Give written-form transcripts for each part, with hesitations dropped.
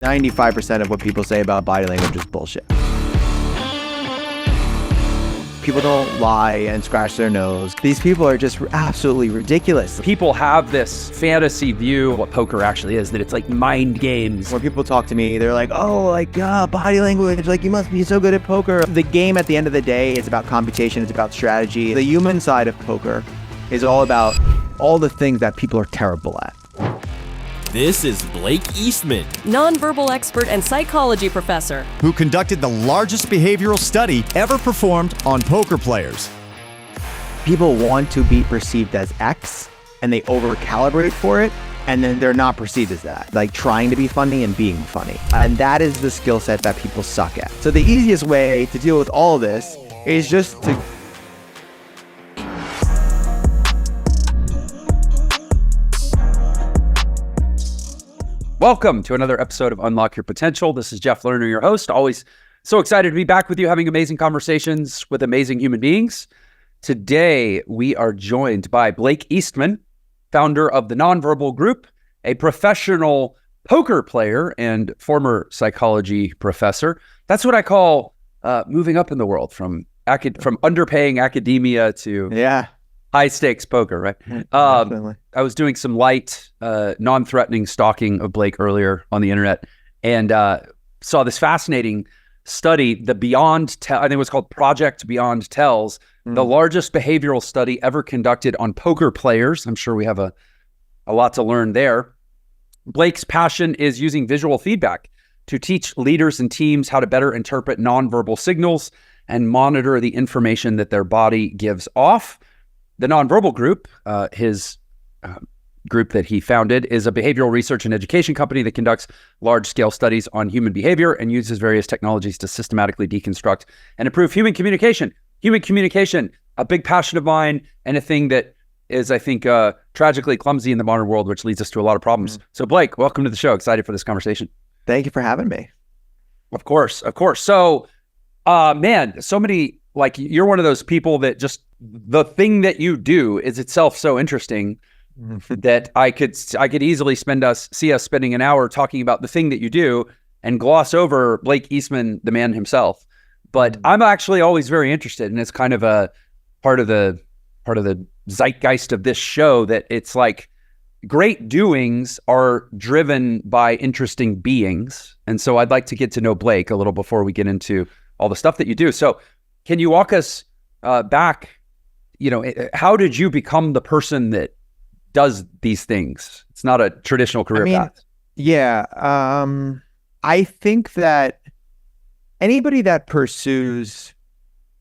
95% of what people say about body language is bullshit. People don't lie and scratch their nose. These people are just absolutely ridiculous. People have this fantasy view of what poker actually is, that it's like mind games. When people talk to me, they're like, body language, like you must be so good at poker. The game at the end of the day is about computation, it's about strategy. The human side of poker is all about all the things that people are terrible at. This is Blake Eastman, nonverbal expert and psychology professor, who conducted the largest behavioral study ever performed on poker players. People want to be perceived as X, and they over-calibrate for it, and then they're not perceived as that. Like trying to be funny and being funny. And that is the skill set that people suck at. So the easiest way to deal with all of this is just to Welcome to another episode of Unlock Your Potential. This is Jeff Lerner, your host. Always so excited to be back with you, having amazing conversations with amazing human beings. Today, we are joined by Blake Eastman, founder of the Nonverbal Group, a professional poker player and former psychology professor. That's what I call moving up in the world from underpaying academia to high-stakes poker, right? Definitely. I was doing some light, non-threatening stalking of Blake earlier on the internet and saw this fascinating study, I think it was called Project Beyond Tells, the largest behavioral study ever conducted on poker players. I'm sure we have a lot to learn there. Blake's passion is using visual feedback to teach leaders and teams how to better interpret nonverbal signals and monitor the information that their body gives off. The Nonverbal Group, his group that he founded, is a behavioral research and education company that conducts large-scale studies on human behavior and uses various technologies to systematically deconstruct and improve human communication. Human communication, a big passion of mine, and a thing that is, I think, tragically clumsy in the modern world, which leads us to a lot of problems. So, Blake, welcome to the show. Excited for this conversation. Thank you for having me. Of course. So, man, so many, like, you're one of those people that just, the thing that you do is itself so interesting that I could easily see us spending an hour talking about the thing that you do and gloss over Blake Eastman, the man himself. But I'm actually always very interested, and it's kind of a part of the zeitgeist of this show that it's like great doings are driven by interesting beings. And so I'd like to get to know Blake a little before we get into all the stuff that you do. So can you walk us back? How did you become the person that does these things? It's not a traditional career path. Yeah. I think that anybody that pursues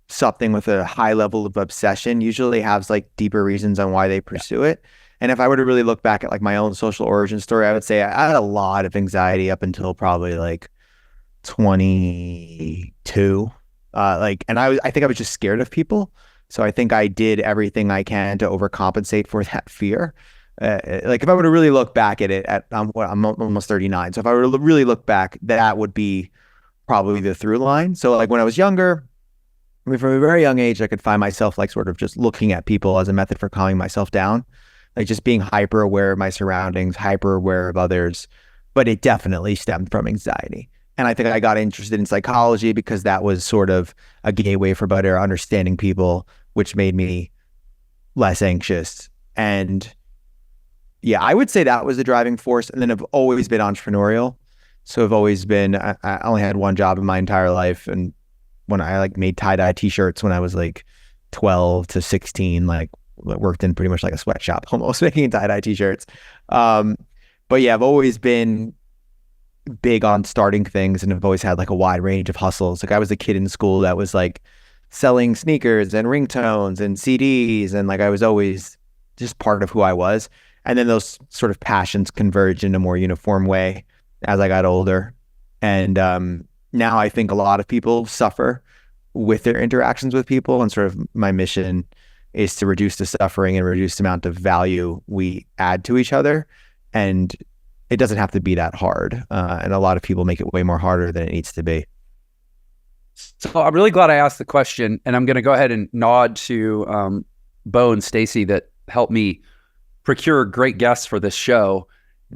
something with a high level of obsession usually has like deeper reasons on why they pursue it. And if I were to really look back at like my own social origin story, I would say I had a lot of anxiety up until probably like 22. I think I was just scared of people. So I think I did everything I can to overcompensate for that fear. Like if I were to really look back at it, I'm almost 39. So if I were to really look back, that would be probably the through line. So like when I was younger, from a very young age, I could find myself like sort of just looking at people as a method for calming myself down, like just being hyper aware of my surroundings, hyper aware of others. But it definitely stemmed from anxiety. And I think I got interested in psychology because that was sort of a gateway for better understanding people, which made me less anxious. And yeah, I would say that was the driving force. And then I've always been entrepreneurial. So I've always been, I only had one job in my entire life. And when I like made tie-dye t-shirts when I was like 12 to 16, like worked in pretty much like a sweatshop, almost making tie-dye t-shirts. But yeah, I've always been big on starting things and I've always had like a wide range of hustles. Like I was a kid in school that was like selling sneakers and ringtones and CDs, and like I was always just part of who I was. And then those sort of passions converged in a more uniform way as I got older. And now I think a lot of people suffer with their interactions with people, and sort of my mission is to reduce the suffering and reduce the amount of value we add to each other. And it doesn't have to be that hard. And a lot of people make it way more harder than it needs to be. So I'm really glad I asked the question, and I'm going to go ahead and nod to Bo and Stacy that helped me procure great guests for this show.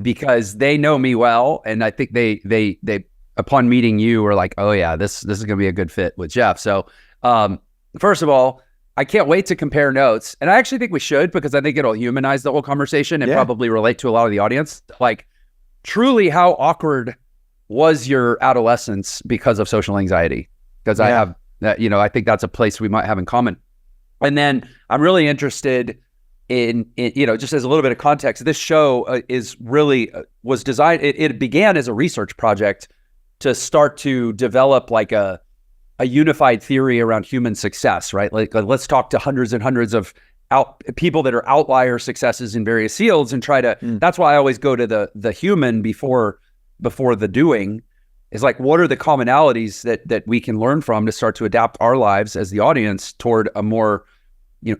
because they know me well, and I think they upon meeting you were like, oh yeah, this is gonna be a good fit with Jeff. So first of all, I can't wait to compare notes, and I actually think we should, because I think it'll humanize the whole conversation and probably relate to a lot of the audience. Like, truly, how awkward was your adolescence because of social anxiety? Because I have that, I think that's a place we might have in common. And then I'm really interested in just as a little bit of context, this show was designed, it began as a research project to start to develop like a unified theory around human success, right? Like let's talk to hundreds and hundreds of people that are outlier successes in various fields and try to, that's why I always go to the human before the doing, is like, what are the commonalities that we can learn from to start to adapt our lives as the audience toward a more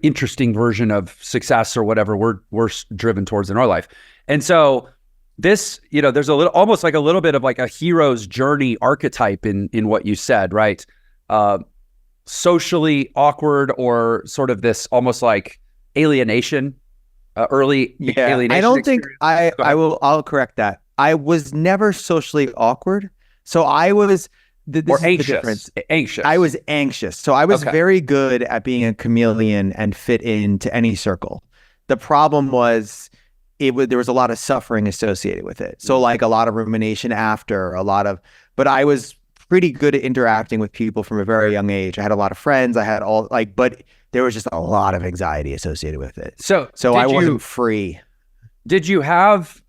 interesting version of success or whatever we're driven towards in our life. And so this, there's almost like a little bit of like a hero's journey archetype in what you said, right? Socially awkward, or sort of this almost like alienation, early alienation. I don't think I'll correct that. I was never socially awkward. So I was or anxious. Anxious. I was anxious. So I was very good at being a chameleon and fit into any circle. The problem was there was a lot of suffering associated with it. So like a lot of rumination after, but I was pretty good at interacting with people from a very young age. I had a lot of friends. I had but there was just a lot of anxiety associated with it. So I wasn't free. Did you have,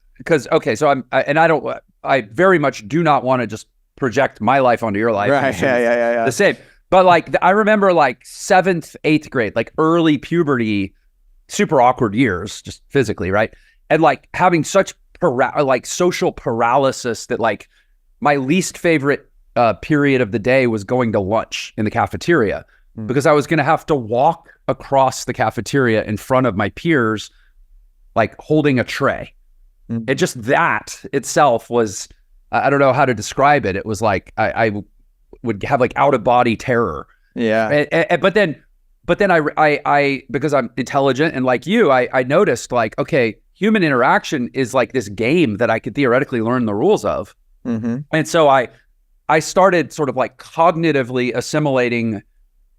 I very much do not want to just project my life onto your life. Right. Yeah. The same. But like, I remember like 7th, 8th grade, like early puberty, super awkward years, just physically, right? And like having such social paralysis that like my least favorite period of the day was going to lunch in the cafeteria, because I was going to have to walk across the cafeteria in front of my peers, like holding a tray. And just that itself was, I don't know how to describe it. It was like, I would have like out of body terror. Yeah. But then I because I'm intelligent and like you, I noticed like, okay, human interaction is like this game that I could theoretically learn the rules of. And so I started sort of like cognitively assimilating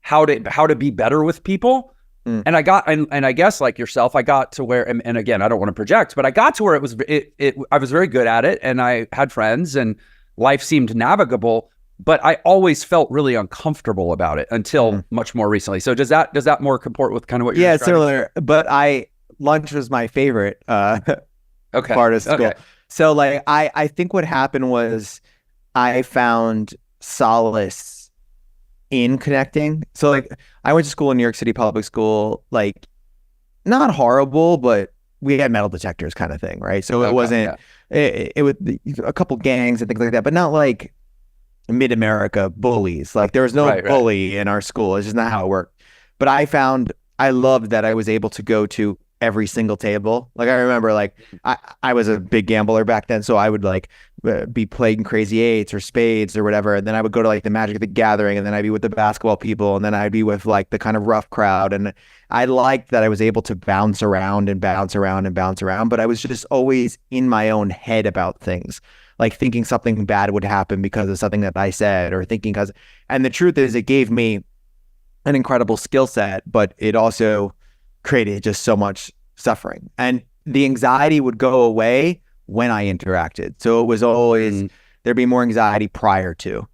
how to be better with people. And I got, and I guess like yourself, I got to where, and again, I don't want to project, but I got to where I was very good at it, and I had friends and life seemed navigable, but I always felt really uncomfortable about it until much more recently. So does that more comport with kind of what you're describing? Similar, but lunch was my favorite part of school. Okay. So like, I think what happened was I found solace in connecting. So like, I went to school in New York City public school, like not horrible, but we had metal detectors kind of thing, right? So it wasn't, it was a couple gangs and things like that, but not like mid-America bullies. Like there was no bully in our school. It's just not how it worked. But I loved that I was able to go to every single table. Like I remember like I was a big gambler back then, so I would like be playing crazy eights or spades or whatever, and then I would go to like the Magic the Gathering, and then I'd be with the basketball people, and then I'd be with like the kind of rough crowd, and I liked that I was able to bounce around, but I was just always in my own head about things, like thinking something bad would happen because of something that I said, or and the truth is it gave me an incredible skill set, but it also created just so much suffering, and the anxiety would go away when I interacted. So it was always, there'd be more anxiety prior to.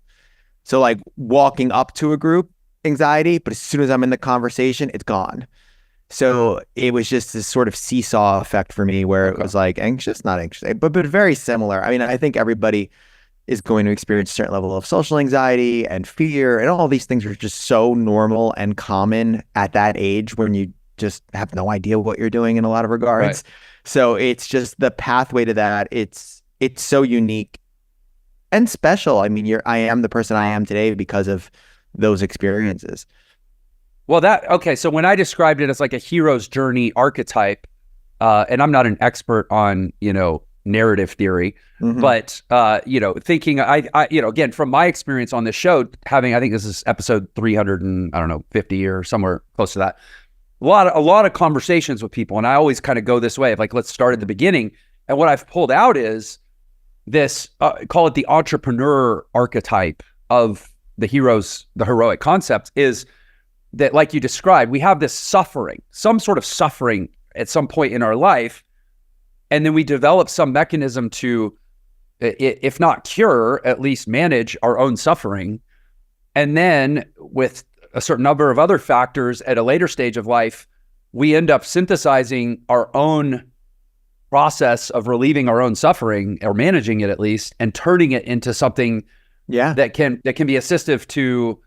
So like walking up to a group, anxiety, but as soon as I'm in the conversation, it's gone. So it was just this sort of seesaw effect for me where it was like anxious, not anxious, but very similar. I mean, I think everybody is going to experience a certain level of social anxiety and fear, and all these things are just so normal and common at that age when you just have no idea what you're doing in a lot of regards. Right. So it's just the pathway to that. It's so unique and special. I mean, I am the person I am today because of those experiences. Well, so when I described it as like a hero's journey archetype, and I'm not an expert on, narrative theory, but, thinking, again, from my experience on this show, I think this is episode 350 or somewhere close to that. A lot of conversations with people, and I always kind of go this way of like, let's start at the beginning. And what I've pulled out is this, call it the entrepreneur archetype of the heroic concept, is that, like you described, we have this suffering, some sort of suffering at some point in our life. And then we develop some mechanism to, if not cure, at least manage our own suffering. And then with a certain number of other factors at a later stage of life, we end up synthesizing our own process of relieving our own suffering, or managing it at least, and turning it into something that can be assistive to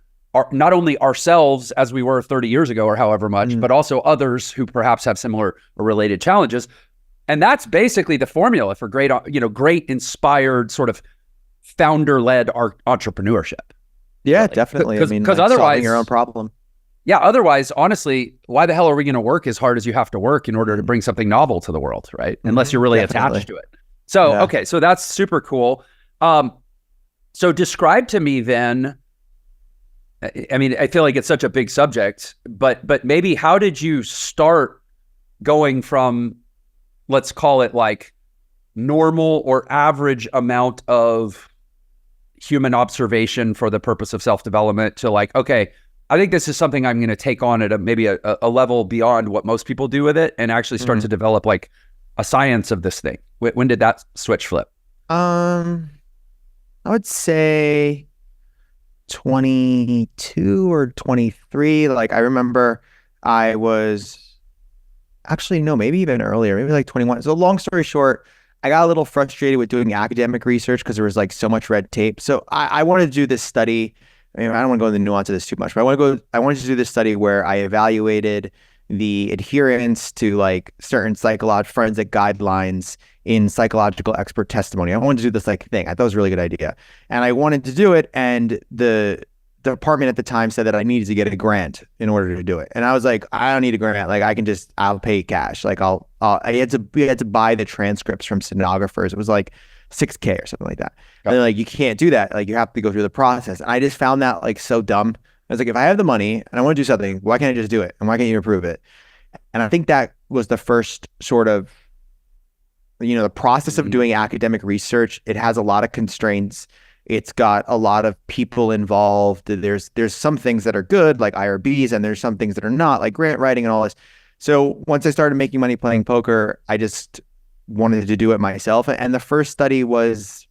not only ourselves as we were 30 years ago or however much, but also others who perhaps have similar or related challenges. And that's basically the formula for great inspired sort of founder-led entrepreneurship. Yeah, really. Definitely. Because otherwise, solving your own problem. Yeah, otherwise, honestly, why the hell are we going to work as hard as you have to work in order to bring something novel to the world, right? Unless you're really attached to it. So, okay, so that's super cool. So describe to me then, I mean, I feel like it's such a big subject, but maybe how did you start going from, let's call it like normal or average amount of human observation for the purpose of self-development to like, okay, I think this is something I'm going to take on at maybe a level beyond what most people do with it, and actually start to develop like a science of this thing. When did that switch flip? I would say 22 or 23. Like I remember I was actually, no, maybe even earlier, maybe like 21. So long story short, I got a little frustrated with doing academic research because there was like so much red tape. So I wanted to do this study. I mean, I don't want to go into the nuance of this too much, but I wanted to do this study where I evaluated the adherence to like certain forensic guidelines in psychological expert testimony. I wanted to do this like thing. I thought it was a really good idea. And I wanted to do it. And the department at the time said that I needed to get a grant in order to do it. And I was like, I don't need a grant. Like I'll pay cash. Like we had to buy the transcripts from stenographers. It was like $6,000 or something like that. And they're like, you can't do that. Like you have to go through the process. And I just found that like so dumb. I was like, if I have the money and I want to do something, why can't I just do it? And why can't you approve it? And I think that was the first sort of, the process of doing academic research. It has a lot of constraints. It's got a lot of people involved. There's some things that are good, like IRBs, and there's some things that are not, like grant writing and all this. So once I started making money playing poker, I just wanted to do it myself. And the first study was,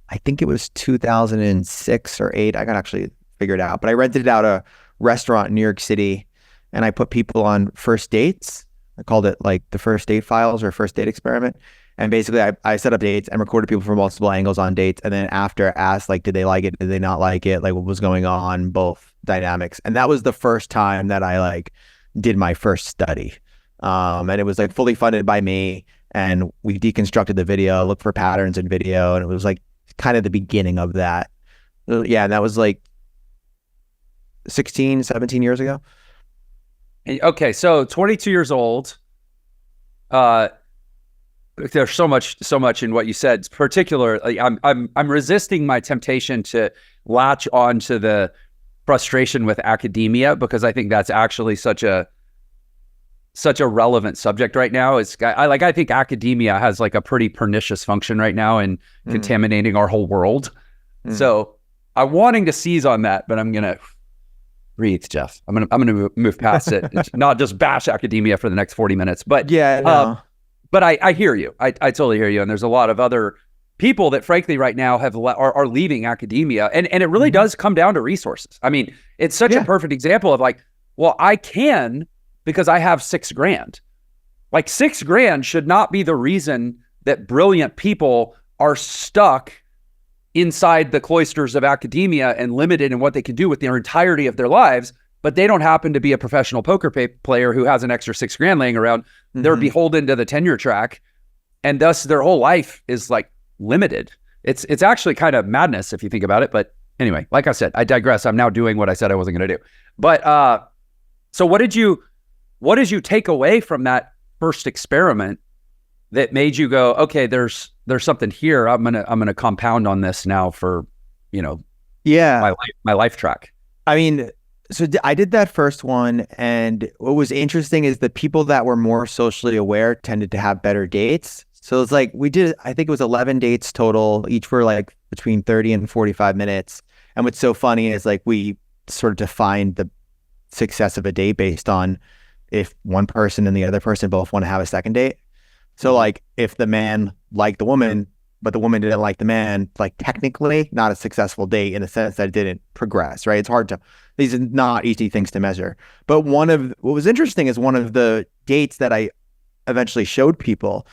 I think it was 2006 or 8. I got actually figured out, but I rented out a restaurant in New York City and I put people on first dates. I called it like the first date files or first date experiment. And basically I set up dates and recorded people from multiple angles on dates. And then after asked, like, did they like it? Did they not like it? Like what was going on, both dynamics. And that was the first time that I like did my first study. And it was like fully funded by me. And we deconstructed the video, looked for patterns in video. And it was like kind of the beginning of that. Yeah. And that was like 16, 17 years ago. Okay, so 22 years old. There's so much in what you said. Particularly, I'm resisting my temptation to latch on to the frustration with academia, because I think that's actually such a relevant subject right now. I think academia has like a pretty pernicious function right now in contaminating our whole world. So I'm wanting to seize on that, but I'm gonna breathe, Jeff. I'm gonna move past it. It's not just bash academia for the next 40 minutes, but yeah, no. But I hear you. I totally hear you. And there's a lot of other people that, frankly, right now are leaving academia, and it really does come down to resources. I mean, it's such a perfect example of like, well, I can because I have $6,000. Like $6,000 should not be the reason that brilliant people are stuck inside the cloisters of academia and limited in what they can do with their entirety of their lives, but they don't happen to be a professional poker player who has an extra $6,000 laying around. They're beholden to the tenure track, and thus their whole life is like limited. It's actually kind of madness if you think about it. But anyway, like I said, I digress. I'm now doing what I said I wasn't going to do. But so what did you take away from that first experiment that made you go, okay, there's something here. I'm gonna compound on this now for my life track. I mean, so I did that first one, and what was interesting is the people that were more socially aware tended to have better dates. So it's like we did, I think it was 11 dates total. Each were like between 30 and 45 minutes. And what's so funny is like we sort of defined the success of a date based on if one person and the other person both want to have a second date. So like if the man liked the woman, but the woman didn't like the man, like technically not a successful date in the sense that it didn't progress, right? It's hard to, these are not easy things to measure. But what was interesting is one of the dates that I eventually showed people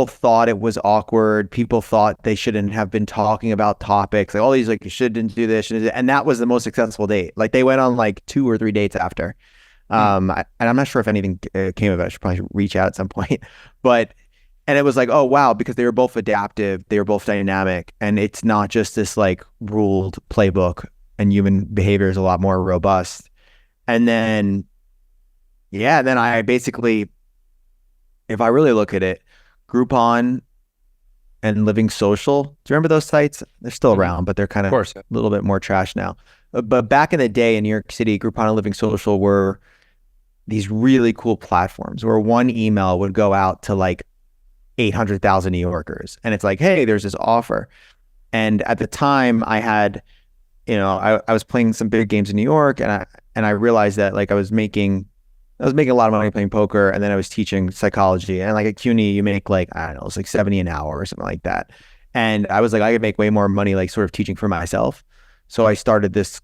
thought it was awkward. People thought they shouldn't have been talking about topics. Like all these, like, you shouldn't do this. And that was the most successful date. Like they went on like 2 or 3 dates after. And I'm not sure if anything came of it. I should probably reach out at some point. And it was like, oh, wow, because they were both adaptive. They were both dynamic. And it's not just this like ruled playbook, and human behavior is a lot more robust. And then, then I basically, if I really look at it, Groupon and Living Social, do you remember those sites? They're still around, but they're kind of a little bit more trash now. But back in the day in New York City, Groupon and Living Social were these really cool platforms where one email would go out to like 800,000 New Yorkers. And it's like, hey, there's this offer. And at the time I had, I was playing some big games in New York, and I realized that like I was making a lot of money playing poker, and then I was teaching psychology. And like at CUNY, you make like, I don't know, it's like 70 an hour or something like that. And I was like, I could make way more money like sort of teaching for myself. So I started this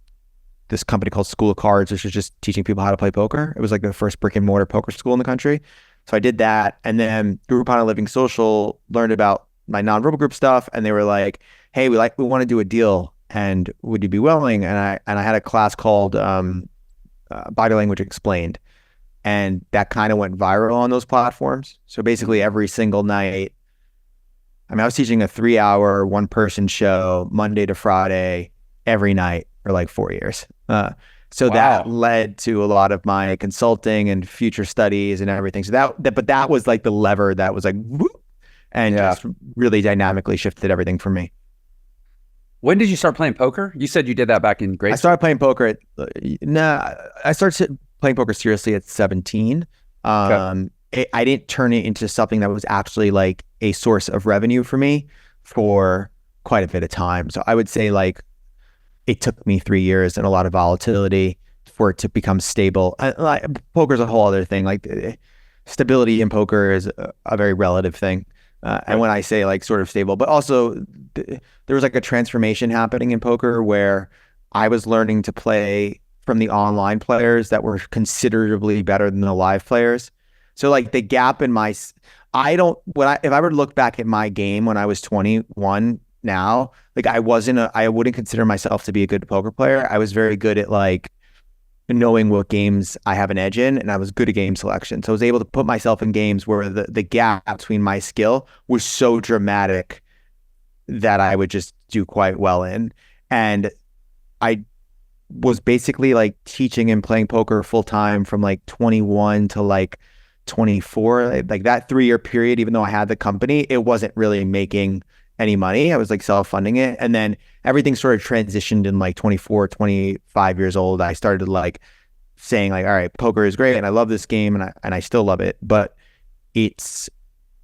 company called School of Cards, which was just teaching people how to play poker. It was like the first brick and mortar poker school in the country. So I did that. And then Groupon and Living Social learned about my nonverbal group stuff. And they were like, hey, we want to do a deal. And would you be willing? And I had a class called Body Language Explained. And that kind of went viral on those platforms. So basically every single night, I was teaching a 3-hour, 1-person show, Monday to Friday, every night for like 4 years. So that led to a lot of my consulting and future studies and everything. So but that was like the lever that was like, whoop, and just really dynamically shifted everything for me. When did you start playing poker? You said you did that back in grade school. I started playing poker I started playing poker seriously at 17. I didn't turn it into something that was actually like a source of revenue for me for quite a bit of time. So I would say like it took me 3 years and a lot of volatility for it to become stable. Poker is a whole other thing. Like stability in poker is a very relative thing. And when I say like sort of stable, but also there was like a transformation happening in poker where I was learning to play from the online players that were considerably better than the live players. So like the gap in if I were to look back at my game when I was 21 now, like I wouldn't consider myself to be a good poker player. I was very good at like knowing what games I have an edge in, and I was good at game selection. So I was able to put myself in games where the gap between my skill was so dramatic that I would just do quite well in. And I was basically like teaching and playing poker full time from like 21 to like 24, like that 3-year period. Even though I had the company, it wasn't really making any money. I was like self-funding it. And then everything sort of transitioned in like 24, 25 years old. I started like saying like, all right, poker is great and I love this game and I still love it, but it's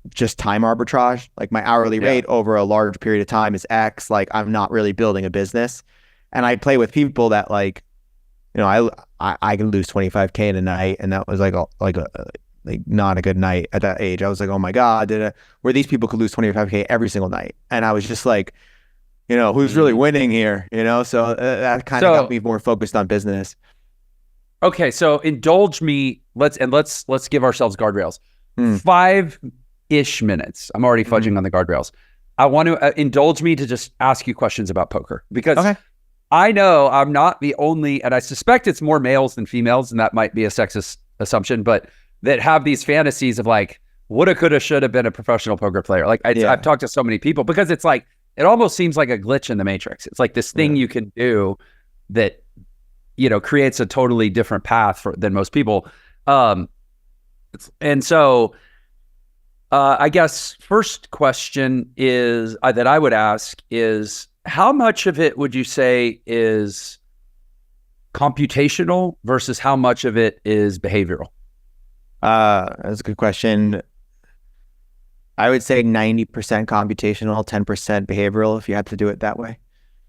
just time arbitrage. Like my hourly rate over a large period of time is X. Like I'm not really building a business. And I play with people that like, I can lose 25K in a night, and that was like not a good night at that age. I was like, oh my God, where these people could lose 25K every single night. And I was just like, who's really winning here? So that kind of got me more focused on business. Okay. So indulge me. Let's give ourselves guardrails. 5-ish minutes. I'm already fudging on the guardrails. I want to indulge me to just ask you questions about poker, because I know I'm not the only, and I suspect it's more males than females, and that might be a sexist assumption, but that have these fantasies of like, woulda, coulda, shoulda been a professional poker player. Like I've talked to so many people, because it's like, it almost seems like a glitch in the matrix. It's like this thing you can do that, creates a totally different path than most people. And so I guess first question is that I would ask is, how much of it would you say is computational versus how much of it is behavioral? That's a good question. I would say 90% computational, 10% behavioral if you had to do it that way.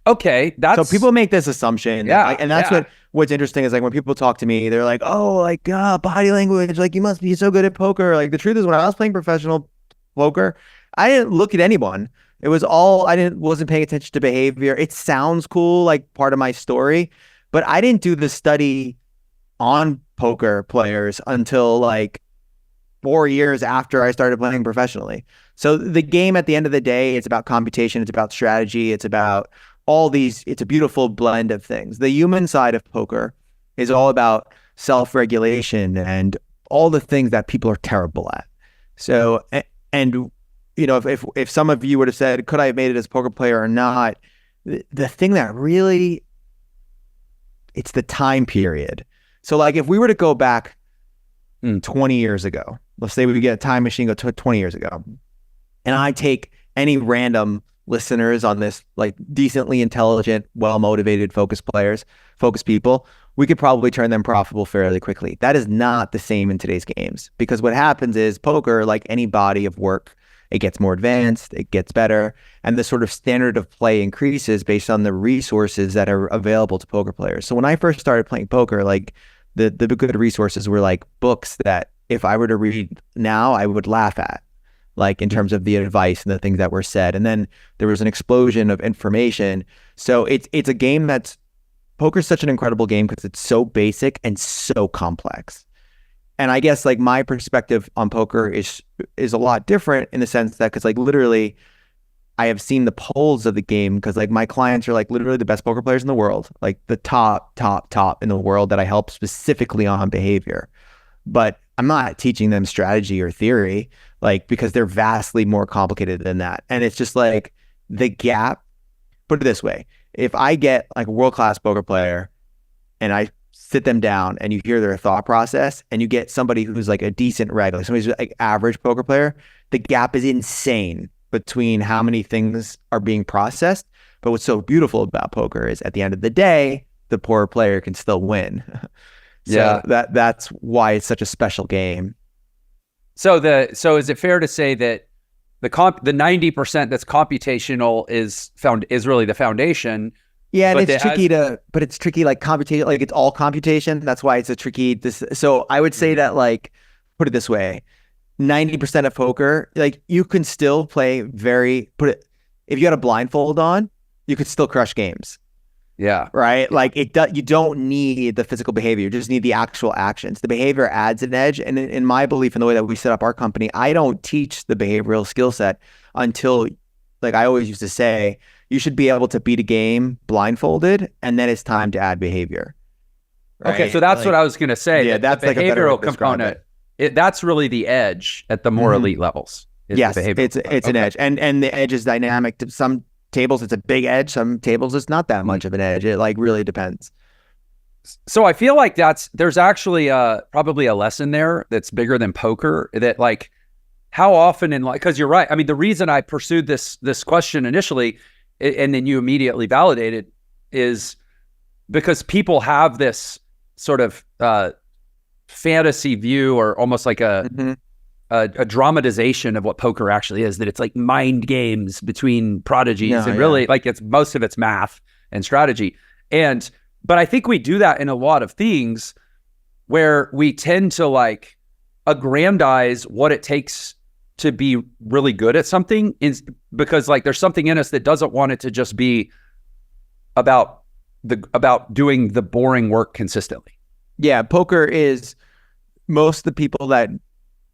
Okay, so people make this assumption. And that's what's interesting is like when people talk to me, they're like, oh, like body language, like you must be so good at poker. Like the truth is when I was playing professional poker, I didn't look at anyone. It was all, wasn't paying attention to behavior. It sounds cool, like part of my story, but I didn't do the study on poker players until like 4 years after I started playing professionally. So the game at the end of the day, it's about computation, it's about strategy, it's about all these, it's a beautiful blend of things. The human side of poker is all about self-regulation and all the things that people are terrible at. So, and you know, if some of you would have said, could I have made it as a poker player or not? The thing that really, it's the time period. So like if we were to go back 20 years ago, let's say we get a time machine, go to 20 years ago, and I take any random listeners on this, like decently intelligent, well-motivated, focused people, we could probably turn them profitable fairly quickly. That is not the same in today's games, because what happens is poker, like any body of work, it gets more advanced, it gets better, and the sort of standard of play increases based on the resources that are available to poker players. So when I first started playing poker, like the good resources were like books that if I were to read now, I would laugh at, like in terms of the advice and the things that were said. And then there was an explosion of information. So it's a game that's, poker's such an incredible game because it's so basic and so complex. And I guess like my perspective on poker is a lot different in the sense that, because like literally I have seen the polls of the game, because like my clients are like literally the best poker players in the world, like the top in the world that I help specifically on behavior. But I'm not teaching them strategy or theory, like, because they're vastly more complicated than that. And it's just like the gap, put it this way, if I get like a world-class poker player and I sit them down and you hear their thought process, and you get somebody who's like a decent regular, somebody who's like average poker player, the gap is insane between how many things are being processed. But what's so beautiful about poker is at the end of the day, the poor player can still win. So that's why it's such a special game. So is it fair to say that the 90% that's computational is really the foundation? Yeah, and it's tricky, like computation, like it's all computation. That's why it's a tricky. So I would say that, like, put it this way, 90% of poker, like you can still play if you had a blindfold on, you could still crush games. Yeah. Right. Like you don't need the physical behavior. You just need the actual actions. The behavior adds an edge. And in my belief, in the way that we set up our company, I don't teach the behavioral skill set until, like I always used to say, you should be able to beat a game blindfolded, and then it's time to add behavior. Right? Okay. So that's what I was going to say. Yeah. That's the like a better way behavioral to describe component. That's really the edge at the more elite levels. Yes. It's an edge. And the edge is dynamic. To some tables, it's a big edge. Some tables, it's not that much of an edge. It like really depends. So I feel like there's actually probably a lesson there that's bigger than poker, that like how often in, like, because you're right. I mean, the reason I pursued this question initially, and then you immediately validated, is because people have this sort of fantasy view, or almost like a dramatization of what poker actually is, that it's like mind games between prodigies, and really like most of it's math and strategy. But I think we do that in a lot of things, where we tend to like aggrandize what it takes to be really good at something, is because like there's something in us that doesn't want it to just be about doing the boring work consistently. Yeah, poker is, most of the people that,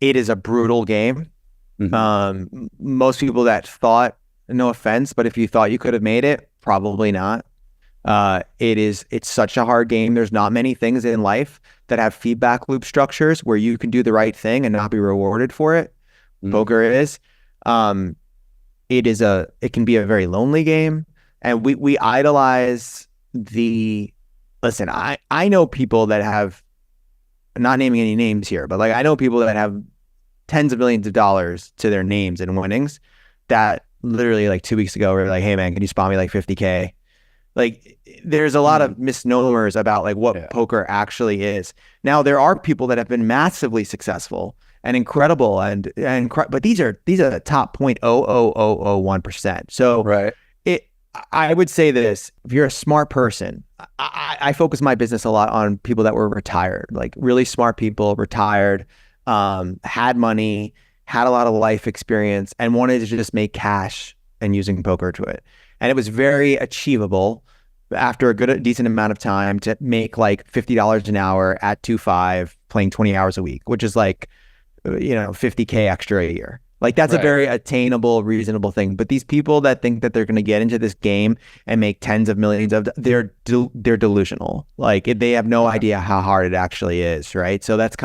it is a brutal game. Most people that thought, no offense, but if you thought you could have made it, probably not. It's such a hard game. There's not many things in life that have feedback loop structures where you can do the right thing and not be rewarded for it. Poker is. It can be a very lonely game, and we idolize listen, I know people that have, not naming any names here, but like I know people that have tens of millions of dollars to their names and winnings, that literally like 2 weeks ago were like, hey man, can you spot me like 50K? Like there's a lot of misnomers about like what poker actually is. Now there are people that have been massively successful and incredible but these are the top 0.00001%. So Right. I would say this: if you're a smart person, I focus my business a lot on people that were retired, like really smart people, retired, had money, had a lot of life experience, and wanted to just make cash and using poker to it. And it was very achievable after a decent amount of time to make like $50 an hour at 2.5, playing 20 hours a week, which is like, $50K extra a year. Like that's a very attainable, reasonable thing. But these people that think that they're going to get into this game and make tens of millions they're delusional. Like they have no idea how hard it actually is, right? So that's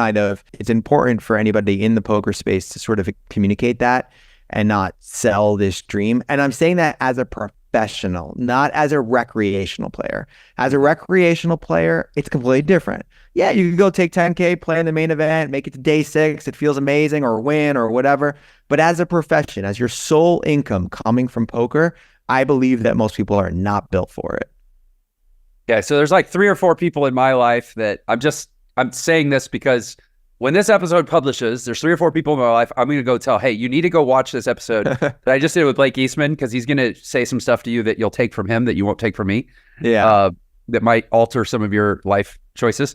it's important for anybody in the poker space to sort of communicate that and not sell this dream. And I'm saying that as a professional, not as a recreational player. As a recreational player, it's completely different. Yeah, you can go take 10K, play in the main event, make it to day 6. It feels amazing, or win or whatever. But as a profession, as your sole income coming from poker, I believe that most people are not built for it. Yeah. So there's like 3 or 4 people in my life that I'm saying this because when this episode publishes, there's 3 or 4 people in my life I'm going to go tell, hey, you need to go watch this episode that I just did with Blake Eastman, because he's going to say some stuff to you that you'll take from him that you won't take from me. Yeah. That might alter some of your life choices.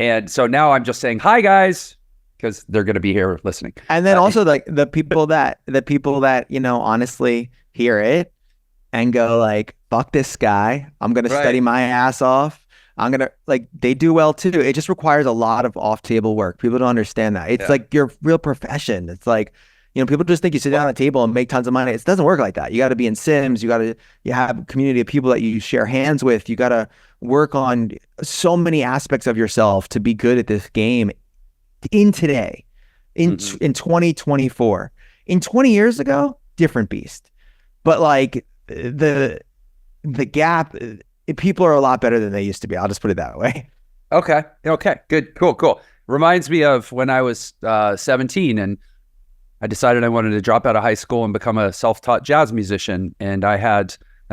And so now I'm just saying, hi guys, because they're going to be here listening. And then also like the people that, honestly hear it and go like, fuck this guy. I'm going to study my ass off. I'm going to they do well too. It just requires a lot of off-table work. People don't understand that. It's like your real profession. It's like, people just think you sit down at a table and make tons of money. It doesn't work like that. You got to be in sims. You have a community of people that you share hands with. You got to work on so many aspects of yourself to be good at this game in 2024. In 20 years ago, different beast. But like the gap, people are a lot better than they used to be. I'll just put it that way. Okay. Good. Cool. Reminds me of when I was 17 and I decided I wanted to drop out of high school and become a self-taught jazz musician. And I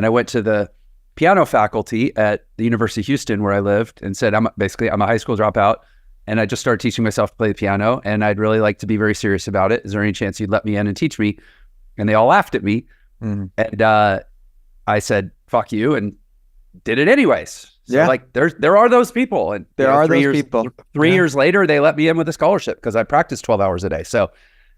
went to the piano faculty at the University of Houston where I lived and said, I'm a high school dropout. And I just started teaching myself to play the piano, and I'd really like to be very serious about it. Is there any chance you'd let me in and teach me? And they all laughed at me. And I said, fuck you, and did it anyways. So like there are those people. And there are those people. 3 years later, they let me in with a scholarship because I practiced 12 hours a day. So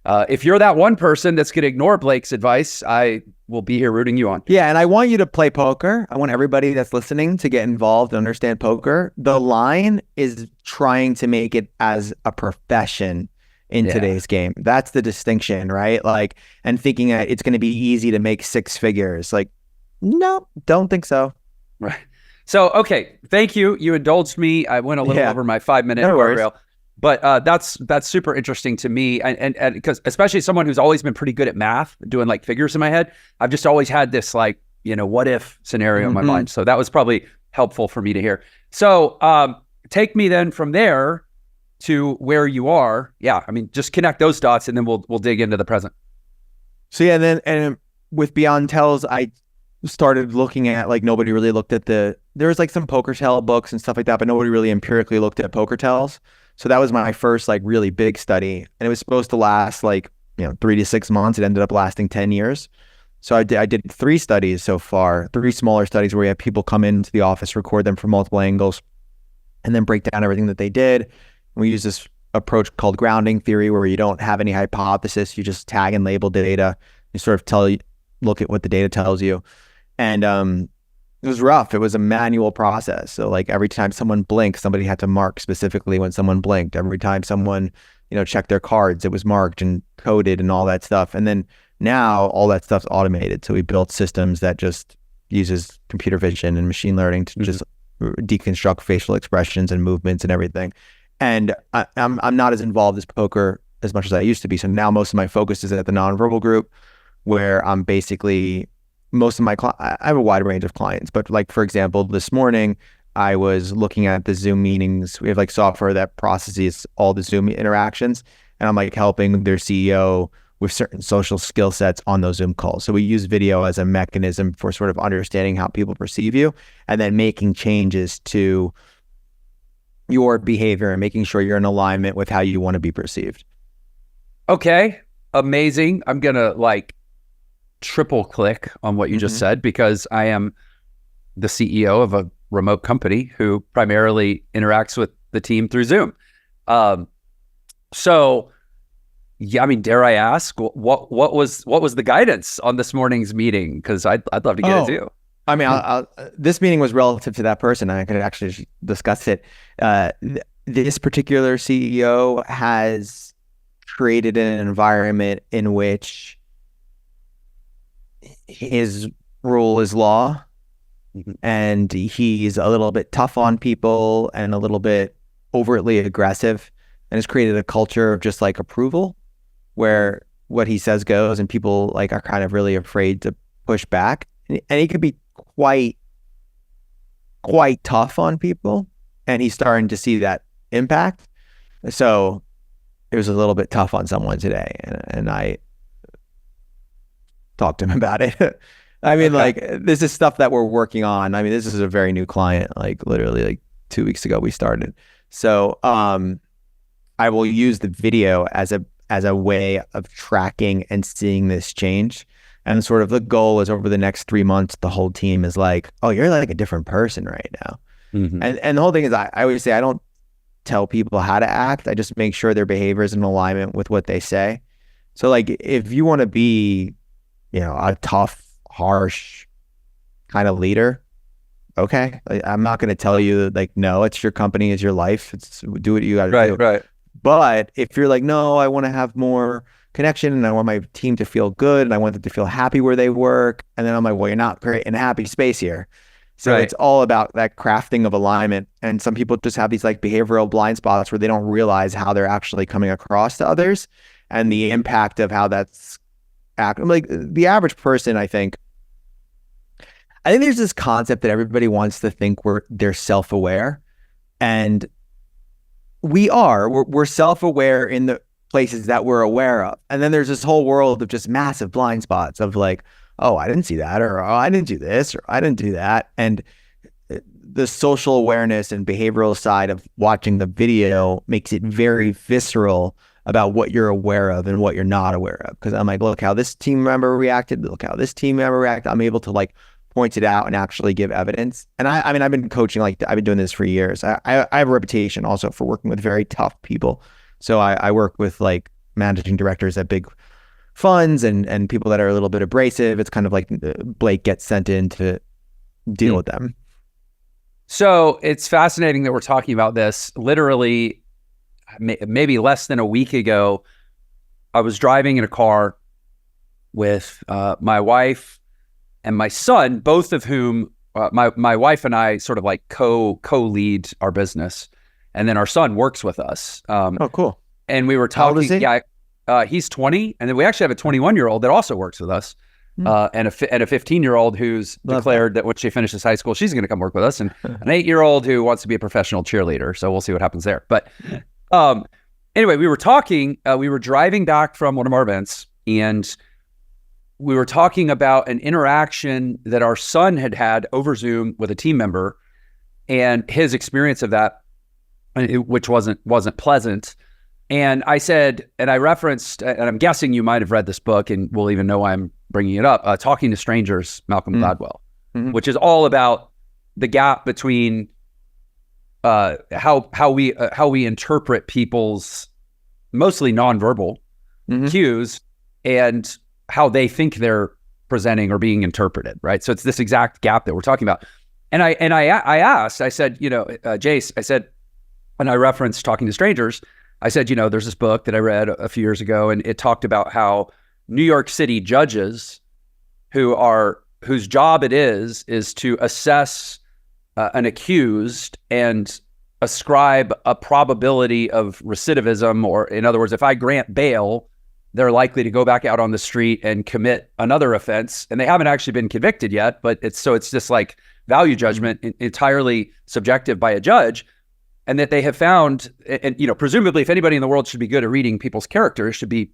if you're that one person that's going to ignore Blake's advice, I will be here rooting you on. Yeah, and I want you to play poker. I want everybody that's listening to get involved and understand poker. The line is trying to make it as a profession in today's game. That's the distinction, right? Like, and thinking that it's going to be easy to make 6 figures. Like, no, don't think so. Right. So, okay, thank you. You indulged me. I went a little over my 5-minute guardrail. But that's super interesting to me, and because especially someone who's always been pretty good at math, doing like figures in my head, I've just always had this like, what if scenario in my mind. So that was probably helpful for me to hear. So take me then from there to where you are. Yeah, I mean, just connect those dots, and then we'll dig into the present. So yeah, and with Beyond Tells, I started looking at like nobody really looked at there was like some poker tell books and stuff like that, but nobody really empirically looked at poker tells. So that was my first like really big study, and it was supposed to last like 3 to 6 months. It ended up lasting 10 years. So I did 3 studies so far, 3 smaller studies where we have people come into the office, record them from multiple angles, and then break down everything that they did. And we use this approach called grounding theory, where you don't have any hypothesis, you just tag and label data. You sort of look at what the data tells you, and it was rough. It was a manual process. So like every time someone blinked, somebody had to mark specifically when someone blinked. Every time someone, checked their cards, it was marked and coded and all that stuff. And then now all that stuff's automated. So we built systems that just uses computer vision and machine learning to just deconstruct facial expressions and movements and everything. And I'm not as involved as poker as much as I used to be. So now most of my focus is at the nonverbal group, where I'm basically I have a wide range of clients, but like, for example, this morning I was looking at the Zoom meetings. We have like software that processes all the Zoom interactions, and I'm like helping their CEO with certain social skill sets on those Zoom calls. So we use video as a mechanism for sort of understanding how people perceive you, and then making changes to your behavior and making sure you're in alignment with how you want to be perceived. Okay, amazing. I'm gonna like triple click on what you just said, because I am the CEO of a remote company who primarily interacts with the team through Zoom. So yeah, I mean, dare I ask, what was the guidance on this morning's meeting? Because I'd love to get it too. I mean, this meeting was relative to that person. I could actually discuss it. This particular CEO has created an environment in which his rule is law, and he's a little bit tough on people and a little bit overtly aggressive, and has created a culture of just like approval where what he says goes, and people like are kind of really afraid to push back. And he could be quite tough on people, and he's starting to see that impact. So it was a little bit tough on someone today, and I talked to him about it. I mean, like, this is stuff that we're working on. I mean, this is a very new client, like literally like 2 weeks ago we started. So I will use the video as a way of tracking and seeing this change. And sort of the goal is over the next 3 months, the whole team is like, oh, you're like a different person right now. And the whole thing is, I always say, I don't tell people how to act. I just make sure their behavior is in alignment with what they say. So like, if you want to be, a tough, harsh kind of leader, okay. I'm not going to tell you like, no, it's your company, it's your life. Do what you got to do. Right. But if you're like, no, I want to have more connection and I want my team to feel good and I want them to feel happy where they work. And then I'm like, well, you're not creating a happy space here. So it's all about that crafting of alignment. And some people just have these like behavioral blind spots where they don't realize how they're actually coming across to others and the impact of how that's like the average person. I think there's this concept that everybody wants to think they're self-aware, and we're self-aware in the places that we're aware of. And then there's this whole world of just massive blind spots of like, oh, I didn't see that, or oh, I didn't do this, or I didn't do that. And the social awareness and behavioral side of watching the video makes it very visceral about what you're aware of and what you're not aware of. Because I'm like, look how this team member reacted, look how this team member reacted. I'm able to like point it out and actually give evidence. And I mean, I've been coaching, like I've been doing this for years. I have a reputation also for working with very tough people. So I work with like managing directors at big funds and people that are a little bit abrasive. It's kind of like Blake gets sent in to deal with them. So it's fascinating that we're talking about this. Literally, maybe less than a week ago, I was driving in a car with my wife and my son, both of whom my wife and I sort of like co-lead our business, and then our son works with us. Oh, cool! And we were talking. How old is he? Yeah, he's 20, and then we actually have a 21-year-old that also works with us, and a 15-year-old who's declared that when she finishes high school, she's going to come work with us, and an 8-year-old who wants to be a professional cheerleader. So we'll see what happens there. But anyway, we were talking. We were driving back from one of our events, and we were talking about an interaction that our son had over Zoom with a team member, and his experience of that, which wasn't pleasant. And I said, and I referenced, and I'm guessing you might have read this book, and will even know why I'm bringing it up. Talking to Strangers, Malcolm Gladwell, which is all about the gap between how we interpret people's mostly nonverbal cues and how they think they're presenting or being interpreted, right? So it's this exact gap that we're talking about. And I asked, I said, Jace, I said, and I referenced Talking to Strangers, I said, there's this book that I read a few years ago, and it talked about how New York City judges whose job it is to assess an accused and ascribe a probability of recidivism, or in other words, if I grant bail, they're likely to go back out on the street and commit another offense. And they haven't actually been convicted yet, but it's just like value judgment, entirely subjective by a judge. And that they have found, and presumably if anybody in the world should be good at reading people's characters, should be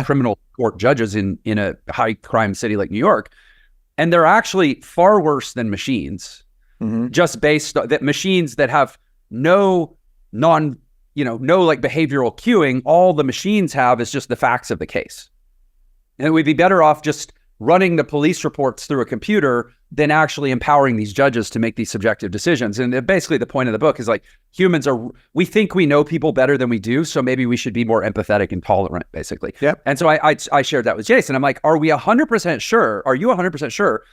criminal court judges in a high crime city like New York. And they're actually far worse than machines, just based on that, machines that have no no like behavioral cueing. All the machines have is just the facts of the case. And we'd be better off just running the police reports through a computer than actually empowering these judges to make these subjective decisions. And basically the point of the book is like, we think we know people better than we do. So maybe we should be more empathetic and tolerant, basically. Yep. And so I shared that with Jason. I'm like, are you 100% sure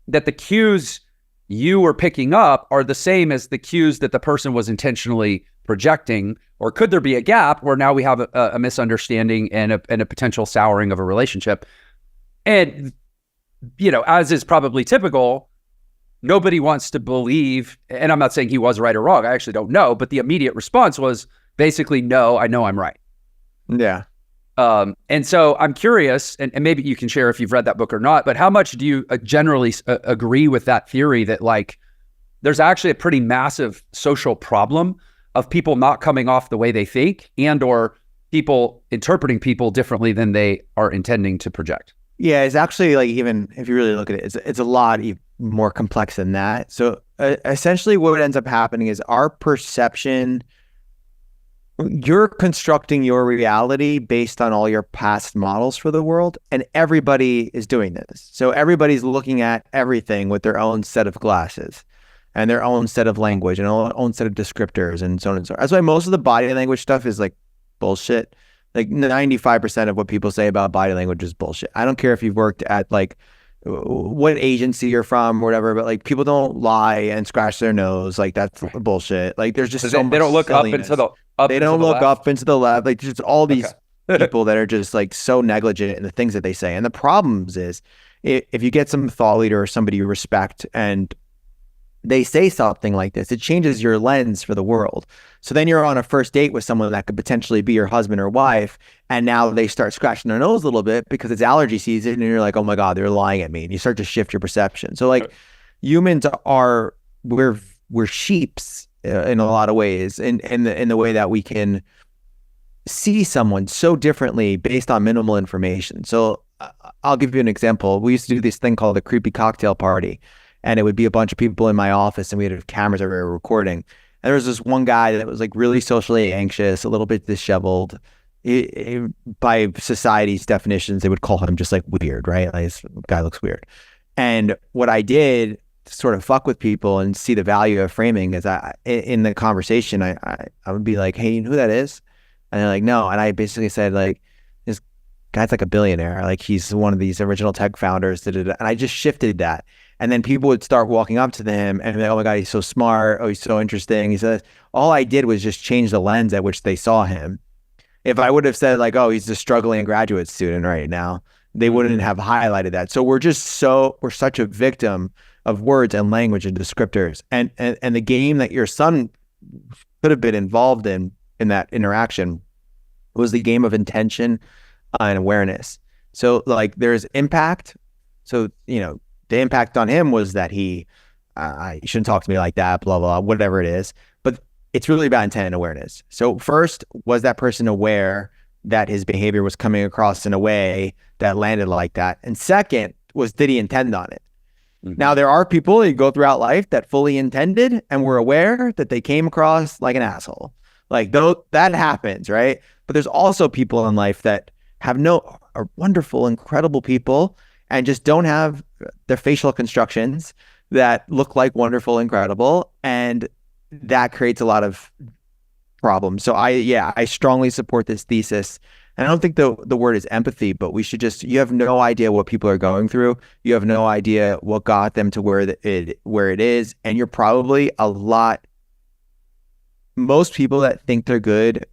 that the cues you were picking up are the same as the cues that the person was intentionally projecting? Or could there be a gap where now we have a misunderstanding and a potential souring of a relationship? And, as is probably typical, nobody wants to believe, and I'm not saying he was right or wrong, I actually don't know, but the immediate response was basically, no, I know I'm right. Yeah. And so I'm curious, and maybe you can share if you've read that book or not, but how much do you generally agree with that theory that like, there's actually a pretty massive social problem of people not coming off the way they think and or people interpreting people differently than they are intending to project? Yeah, it's actually like, even if you really look at it, it's a lot more complex than that. So essentially what ends up happening is our perception, you're constructing your reality based on all your past models for the world, and everybody is doing this. So everybody's looking at everything with their own set of glasses and their own set of language and their own set of descriptors and so on and so on. That's why most of the body language stuff is like bullshit. Like 95% of what people say about body language is bullshit. I don't care if you've worked at like what agency you're from or whatever, but like people don't lie and scratch their nose. Like that's bullshit. Like there's just so much they don't look silliness. They don't look up into the left. Like just all these people that are just like so negligent in the things that they say. And the problems is if you get some thought leader or somebody you respect and they say something like this, it changes your lens for the world. So then you're on a first date with someone that could potentially be your husband or wife, and now they start scratching their nose a little bit because it's allergy season, and you're like, oh my God, they're lying at me. And you start to shift your perception. So like humans we're sheeps in a lot of ways in the way that we can see someone so differently based on minimal information. So I'll give you an example. We used to do this thing called a creepy cocktail party. And it would be a bunch of people in my office, and we had cameras everywhere recording. And there was this one guy that was like really socially anxious, a little bit disheveled. By society's definitions, they would call him just like weird, right? Like, this guy looks weird. And what I did to sort of fuck with people and see the value of framing is in the conversation, I would be like, hey, you know who that is? And they're like, no. And I basically said like, this guy's like a billionaire. Like he's one of these original tech founders. And I just shifted that. And then people would start walking up to them and be like, oh my God, he's so smart. Oh, he's so interesting. He says, all I did was just change the lens at which they saw him. If I would have said like, oh, he's a struggling graduate student right now, they wouldn't have highlighted that. So we're such a victim of words and language and descriptors. And the game that your son could have been involved in that interaction was the game of intention and awareness. So like there's impact. So, the impact on him was that you shouldn't talk to me like that, blah, blah, whatever it is. But it's really about intent and awareness. So first, was that person aware that his behavior was coming across in a way that landed like that? And second was, did he intend on it? Mm-hmm. Now, there are people that go throughout life that fully intended and were aware that they came across like an asshole. Like that happens, right? But there's also people in life that are wonderful, incredible people and just don't have their facial constructions that look like wonderful, incredible. And that creates a lot of problems. So I strongly support this thesis. And I don't think the word is empathy, but you have no idea what people are going through. You have no idea what got them to where it is. And you're probably most people that think they're good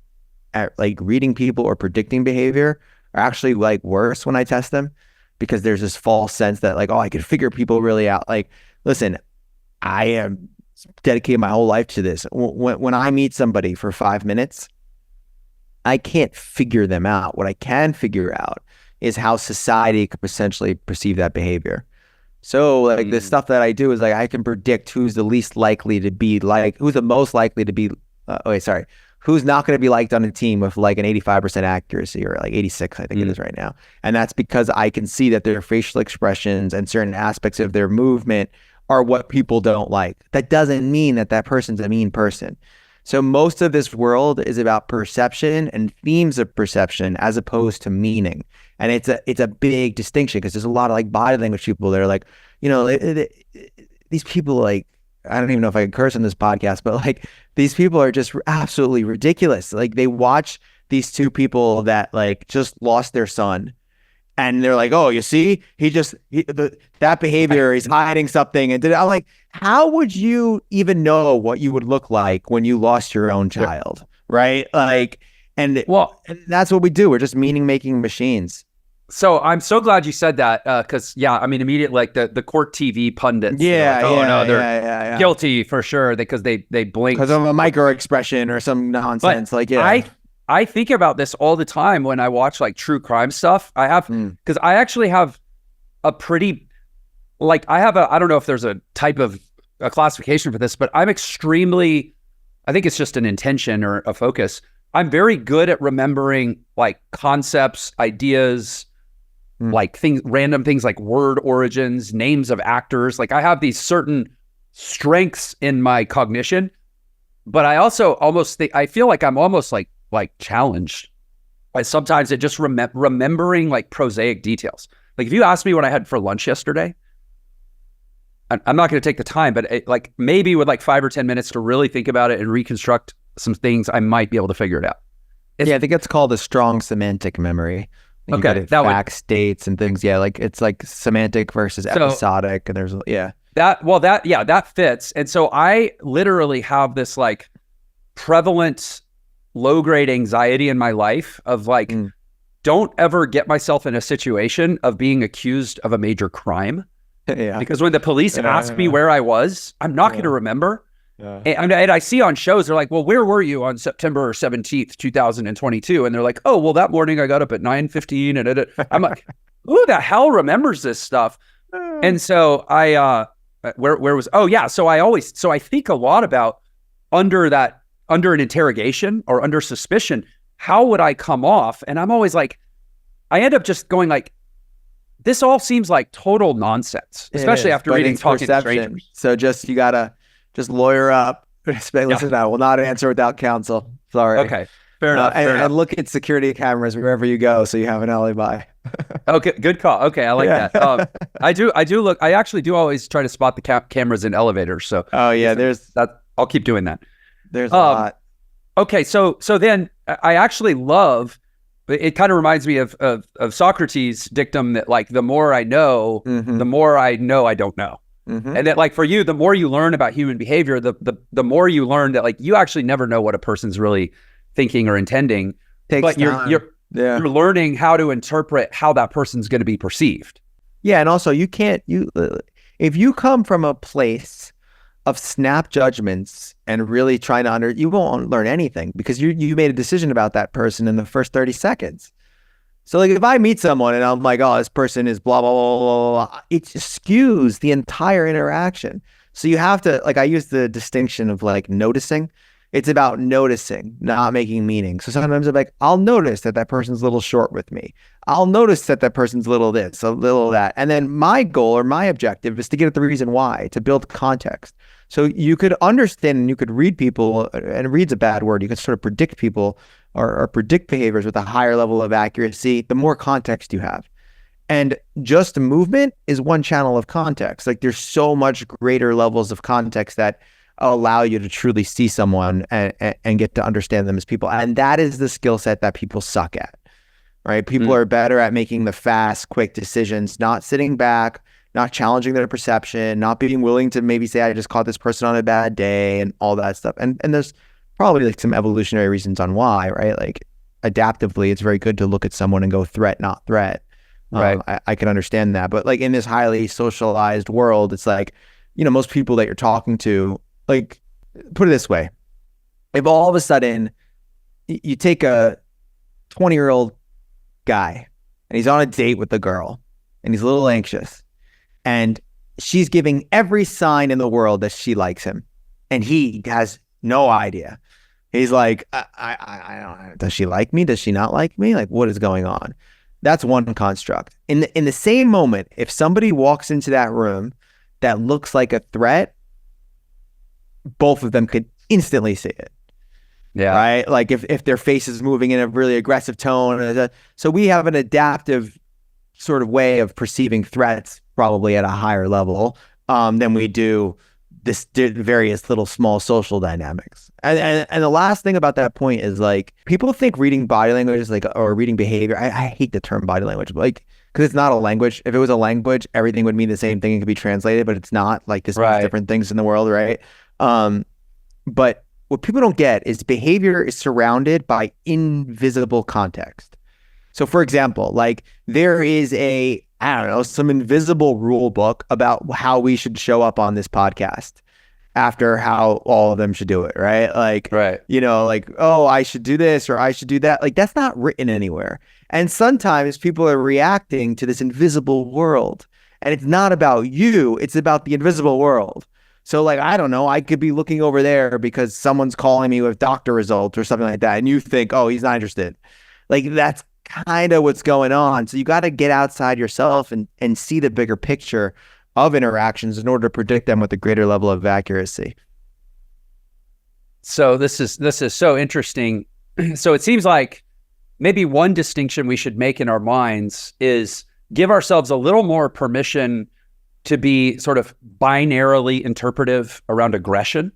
at like reading people or predicting behavior are actually like worse when I test them. Because there's this false sense that like, oh, I can figure people really out. Like, listen, I am dedicated my whole life to this. When I meet somebody for 5 minutes, I can't figure them out. What I can figure out is how society could potentially perceive that behavior. So like the stuff that I do is like, I can predict who's the least likely to be like, who's the most likely to be, who's not going to be liked on a team with like an 85% accuracy or like 86, I think it is right now. And that's because I can see that their facial expressions and certain aspects of their movement are what people don't like. That doesn't mean that person's a mean person. So most of this world is about perception and themes of perception as opposed to meaning. And it's a big distinction because there's a lot of like body language people that are like, these people like, I don't even know if I can curse on this podcast, but like these people are just absolutely ridiculous. Like they watch these two people that like just lost their son. And they're like, oh, you see, that behavior is hiding something. And I'm like, how would you even know what you would look like when you lost your own child? Right. Like, and that's what we do. We're just meaning making machines. So I'm so glad you said that. Cause immediately like the court TV pundits. They're guilty for sure because they blink. Because of a micro expression or some nonsense. I think about this all the time when I watch like true crime stuff. I have, because I actually have a pretty, like I don't know if there's a type of a classification for this, but I'm extremely, I think it's just an intention or a focus. I'm very good at remembering like concepts, ideas, like random things like word origins, names of actors. Like I have these certain strengths in my cognition, but I also almost think, I feel like I'm almost like challenged by sometimes it just remembering like prosaic details. Like if you asked me what I had for lunch yesterday, I'm not going to take the time, but like maybe with like 5 or 10 minutes to really think about it and reconstruct some things, I might be able to figure it out. I think it's called a strong semantic memory. Okay, facts, dates, and things. Yeah, like it's like semantic versus episodic, and there's that fits. And so I literally have this like prevalent low-grade anxiety in my life of like, don't ever get myself in a situation of being accused of a major crime. Yeah. Because when the police ask me where I was, I'm not going to remember. Yeah. And I see on shows, they're like, well, where were you on September 17th, 2022? And they're like, oh, well, that morning I got up at 9:15. And I'm like, who the hell remembers this stuff? And so so I think a lot about under an interrogation or under suspicion, how would I come off? And I'm always like, I end up just going like, this all seems like total nonsense, especially after reading Talking to Strangers. So you gotta just lawyer up. Listen, I will not answer without counsel. Sorry. Okay. Fair enough. And look at security cameras wherever you go, so you have an alibi. Okay, good call. Okay, I like that. I do look. I actually do always try to spot the cameras in elevators. So. Oh yeah, there's that. I'll keep doing that. There's a lot. Okay, so then I actually love. It kind of reminds me of Socrates' dictum that like the more I know, the more I know I don't know, and that like for you, the more you learn about human behavior, the more you learn that like you actually never know what a person's really thinking or intending. But you're learning how to interpret how that person's going to be perceived. Yeah, and also if you come from a place of snap judgments and really trying to you won't learn anything because you made a decision about that person in the first 30 seconds. So like if I meet someone and I'm like, oh, this person is blah, blah, blah, blah, blah, it skews the entire interaction. So you have to, like I use the distinction of like noticing. It's about noticing, not making meaning. So sometimes I'm like, I'll notice that person's a little short with me. I'll notice that person's a little this, a little that. And then my goal or my objective is to get at the reason why, to build context. So you could understand and you could read people, and read's a bad word. You can sort of predict people or predict behaviors with a higher level of accuracy, the more context you have. And just movement is one channel of context. Like there's so much greater levels of context that allow you to truly see someone and get to understand them as people. And that is the skill set that people suck at, right? People are better at making the fast, quick decisions, not sitting back, not challenging their perception, not being willing to maybe say, I just caught this person on a bad day and all that stuff. And there's probably like some evolutionary reasons on why, right? Like adaptively, it's very good to look at someone and go threat, not threat. Right. I can understand that. But like in this highly socialized world, it's like, most people that you're talking to, like, put it this way. If all of a sudden you take a 20-year-old guy and he's on a date with a girl and he's a little anxious and she's giving every sign in the world that she likes him and he has no idea. He's like, I don't know. Does she like me? Does she not like me? Like, what is going on? That's one construct. In the same moment, if somebody walks into that room that looks like a threat, both of them could instantly see it. Right. Like if their face is moving in a really aggressive tone. So we have an adaptive sort of way of perceiving threats probably at a higher level than we do various little small social dynamics. And the last thing about that point is like people think reading body language is like, or reading behavior. I hate the term body language, but like, because it's not a language. If it was a language, everything would mean the same thing and could be translated, but it's not. Like this means different things in the world, right? But what people don't get is behavior is surrounded by invisible context. So for example, like there is some invisible rule book about how we should show up on this podcast after how all of them should do it, right? Like, like, oh, I should do this or I should do that. Like that's not written anywhere. And sometimes people are reacting to this invisible world and it's not about you, it's about the invisible world. So like, I don't know, I could be looking over there because someone's calling me with doctor results or something like that. And you think, oh, he's not interested. Like that's kind of what's going on. So you got to get outside yourself and see the bigger picture of interactions in order to predict them with a greater level of accuracy. So this is so interesting. So it seems like maybe one distinction we should make in our minds is give ourselves a little more permission to be sort of binarily interpretive around aggression,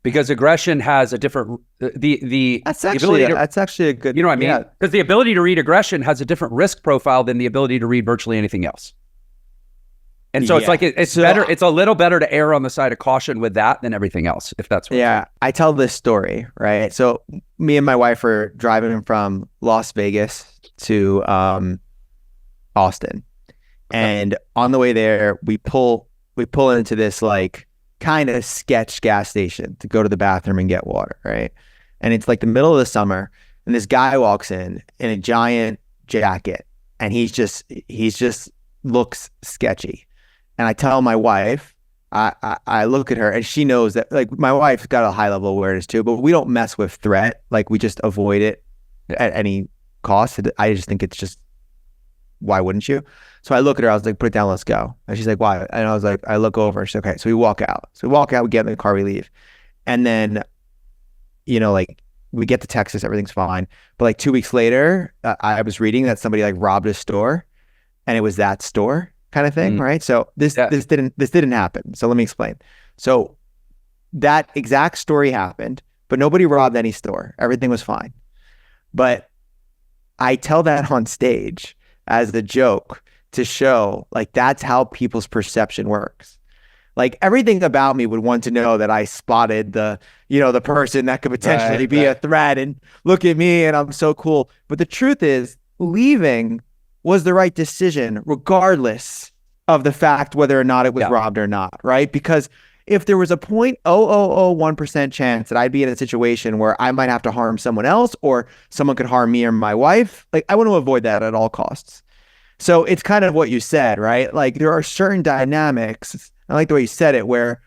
because aggression has a different that's actually a good, you know what I mean? Because the ability to read aggression has a different risk profile than the ability to read virtually anything else. And so it's like it's better. It's a little better to err on the side of caution with that than everything else, if that's what I tell this story, right? So me and my wife are driving from Las Vegas to Austin, and on the way there, we pull into this like kind of sketch gas station to go to the bathroom and get water, right? And it's like the middle of the summer, and this guy walks in a giant jacket, and he's just looks sketchy. And I tell my wife, I look at her and she knows that, like, my wife's got a high level awareness too, but we don't mess with threat. Like we just avoid it at any cost. I just think it's just, why wouldn't you? So I look at her, I was like, put it down, let's go. And she's like, why? And I was like, I look over and she's like, okay. So we walk out. We get in the car, we leave. And then, like we get to Texas, everything's fine. But like 2 weeks later, I was reading that somebody like robbed a store, and it was that store kind of thing, right? So this didn't happen. So let me explain. So that exact story happened, but nobody robbed any store. Everything was fine. But I tell that on stage as the joke to show like that's how people's perception works. Like everything about me would want to know that I spotted the person that could potentially be a threat, and look at me and I'm so cool. But the truth is, leaving was the right decision, regardless of the fact whether or not it was robbed or not, right? Because if there was a 0.0001% chance that I'd be in a situation where I might have to harm someone else or someone could harm me or my wife, like I want to avoid that at all costs. So it's kind of what you said, right? Like there are certain dynamics, I like the way you said it, where,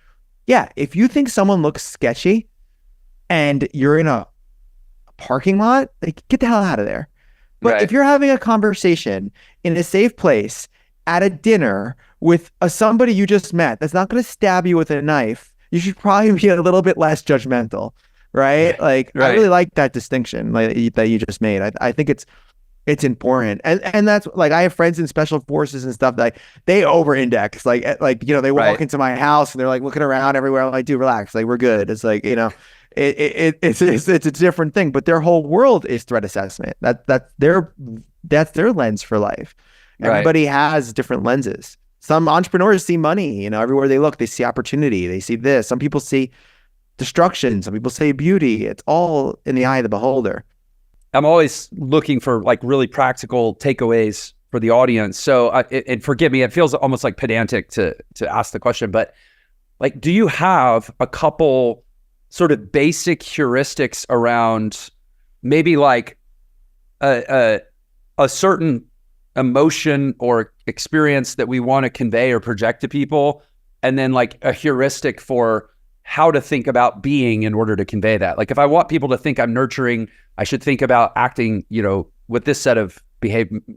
if you think someone looks sketchy and you're in a parking lot, like get the hell out of there. But if you're having a conversation in a safe place at a dinner with somebody you just met that's not going to stab you with a knife, you should probably be a little bit less judgmental, right? Like I really like that distinction that you just made. I think it's important, and that's like I have friends in special forces and stuff that they over-index, like they walk into my house and they're like looking around everywhere. I'm like, dude, relax, like we're good. It's like it's a different thing, but their whole world is threat assessment. That's their lens for life. Everybody has different lenses. Some entrepreneurs see money, everywhere they look, they see opportunity. They see this. Some people see destruction. Some people see beauty. It's all in the eye of the beholder. I'm always looking for like really practical takeaways for the audience. So, and forgive me, it feels almost like pedantic to ask the question, but like, do you have a couple sort of basic heuristics around maybe like a certain emotion or experience that we want to convey or project to people, and then like a heuristic for how to think about being in order to convey that? Like if I want people to think I'm nurturing, I should think about acting, with this set of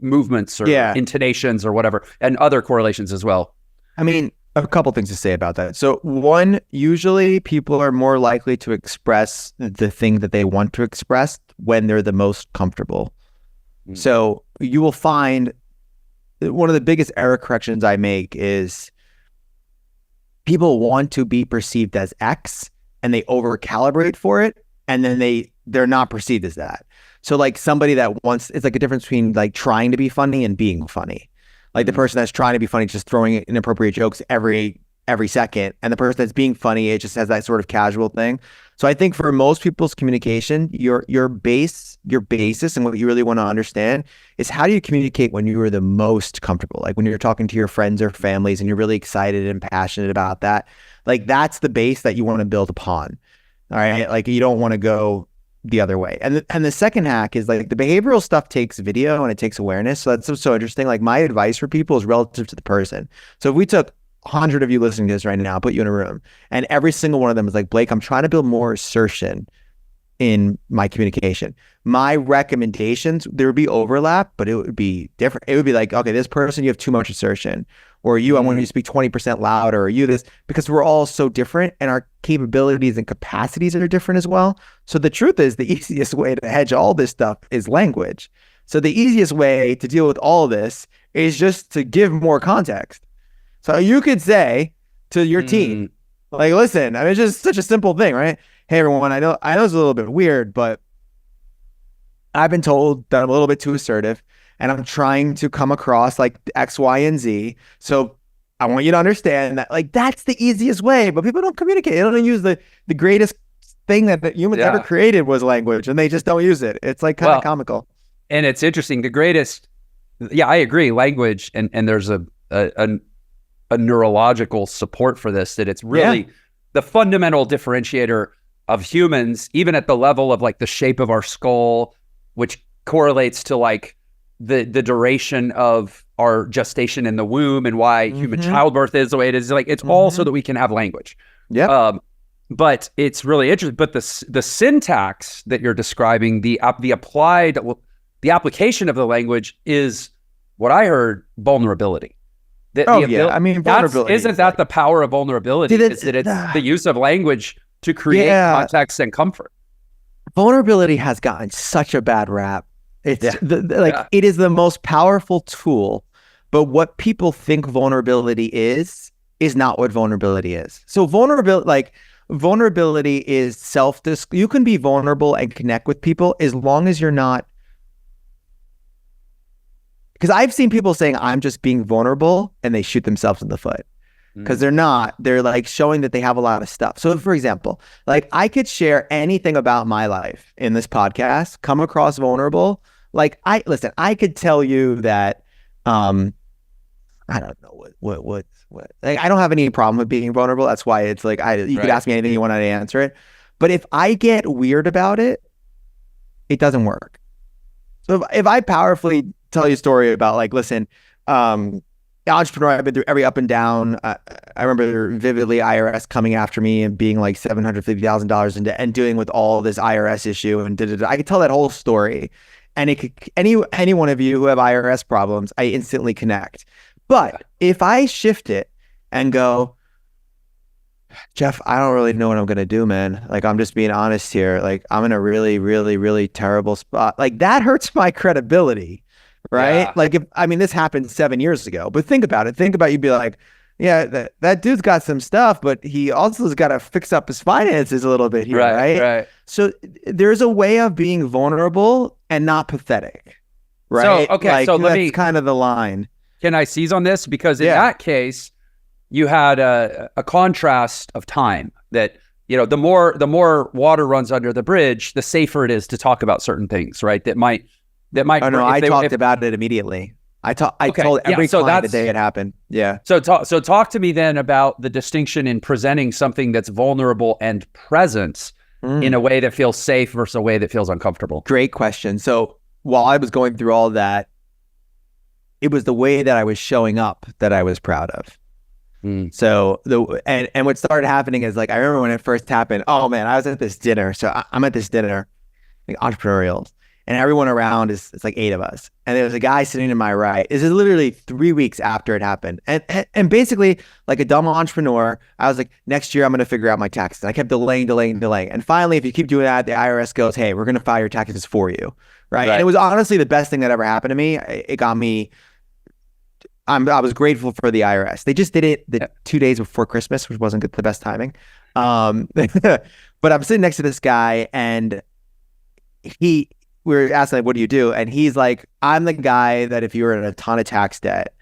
movements or intonations or whatever, and other correlations as well. I mean, A couple things to say about that. So one, usually people are more likely to express the thing that they want to express when they're the most comfortable. So you will find one of the biggest error corrections I make is people want to be perceived as X and they over calibrate for it, and then they're not perceived as that. So like somebody that wants, it's like a difference between like trying to be funny and being funny. Like the person that's trying to be funny just throwing inappropriate jokes every second, and the person that's being funny, it just has that sort of casual thing. So I think for most people's communication, your basis and what you really want to understand is how do you communicate when you are the most comfortable? Like when you're talking to your friends or families and you're really excited and passionate about that. Like that's the base that you want to build upon. All right. Like you don't want to go the other way. And the second hack is like the behavioral stuff takes video and it takes awareness. So that's so interesting. Like my advice for people is relative to the person. So if we took 100 of you listening to this right now, put you in a room, and every single one of them is like, Blake, I'm trying to build more assertion in my communication. My recommendations, there would be overlap, but it would be different. It would be like, okay, this person, you have too much assertion, or you, I want you to speak 20% louder, or you this, because we're all so different and our capabilities and capacities are different as well. So the truth is the easiest way to hedge all this stuff is language. So the easiest way to deal with all of this is just to give more context. So you could say to your team, like, listen, I mean, it's just such a simple thing, right? Hey, everyone, I know it's a little bit weird, but I've been told that I'm a little bit too assertive and I'm trying to come across like X, Y, and Z. So I want you to understand that like that's the easiest way, but people don't communicate. They don't use the greatest thing that humans ever created was language, and they just don't use it. It's like kind of comical. And it's interesting. The greatest, I agree, language, and there's a neurological support for this, that it's really the fundamental differentiator of humans, even at the level of like the shape of our skull, which correlates to like the duration of our gestation in the womb and why human childbirth is the way it is. Like it's all so that we can have language. But it's really interesting. But the syntax that you're describing, the application of the language is what I heard, vulnerability. I mean, vulnerability. Isn't that the power of vulnerability? Is that it's the use of language to create context and comfort. Vulnerability has gotten such a bad rap. It's it is the most powerful tool, but what people think vulnerability is not what vulnerability is. So vulnerability is you can be vulnerable and connect with people as long as you're not. Because I've seen people saying, I'm just being vulnerable, and they shoot themselves in the foot. Because they're not. They're like showing that they have a lot of stuff. So for example, like I could share anything about my life in this podcast, come across vulnerable. Like I could tell you that, I don't know what, like I don't have any problem with being vulnerable. That's why it's like, you could ask me anything you want to answer it. But if I get weird about it, it doesn't work. So if I powerfully tell you a story about like, listen, entrepreneur, I've been through every up and down. I remember vividly IRS coming after me and being like $750,000 and dealing with all this IRS issue and I could tell that whole story. And it could, any one of you who have IRS problems, I instantly connect. But if I shift it and go, Jeff, I don't really know what I'm going to do, man. Like, I'm just being honest here. Like, I'm in a really, really, really terrible spot. Like, that hurts my credibility, right? Yeah. Like, this happened 7 years ago, but think about it. You'd be like, yeah, that dude's got some stuff, but he also has got to fix up his finances a little bit here, right? So there's a way of being vulnerable and not pathetic, right? So, okay, so that's kind of the line. Can I seize on this? Because in that case, you had a contrast of time that, the more water runs under the bridge, the safer it is to talk about certain things, right? That might. Oh no, I talked about it immediately. I told every client the day it happened. Yeah. So talk to me then about the distinction in presenting something that's vulnerable and present in a way that feels safe versus a way that feels uncomfortable. Great question. So while I was going through all that, it was the way that I was showing up that I was proud of. So and what started happening is like, I remember when it first happened, oh man, I was at this dinner. So I'm at this dinner, like entrepreneurial. and everyone around it's like 8 of us. And there was a guy sitting to my right. This is literally 3 weeks after it happened. And basically, like a dumb entrepreneur, I was like, next year I'm going to figure out my taxes. And I kept delaying. And finally, if you keep doing that, the IRS goes, hey, we're going to file your taxes for you. Right. And it was honestly the best thing that ever happened to me. It got me. I was grateful for the IRS. They just did it 2 days before Christmas, which wasn't the best timing. But I'm sitting next to this guy, and we were asking, like, what do you do? And he's like, I'm the guy that if you were in a ton of tax debt,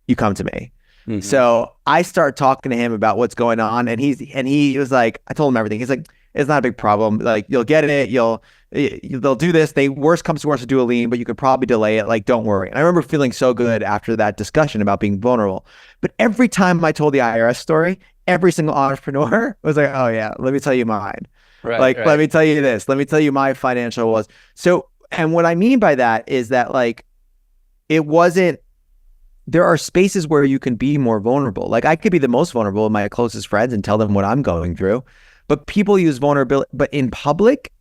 you come to me. Mm-hmm. So I start talking to him about what's going on, and he was like, I told him everything. He's like, it's not a big problem. Like, you'll get it. They'll do this. Worst comes to worst to do a lien, but you could probably delay it. Like, don't worry. And I remember feeling so good after that discussion about being vulnerable. But every time I told the IRS story, every single entrepreneur was like, oh yeah, let me tell you mine. Right. Let me tell you this. Let me tell you my financial was. So, and what I mean by that is that, like, it wasn't, there are spaces where you can be more vulnerable. Like, I could be the most vulnerable with my closest friends and tell them what I'm going through, but people use vulnerability, but in public,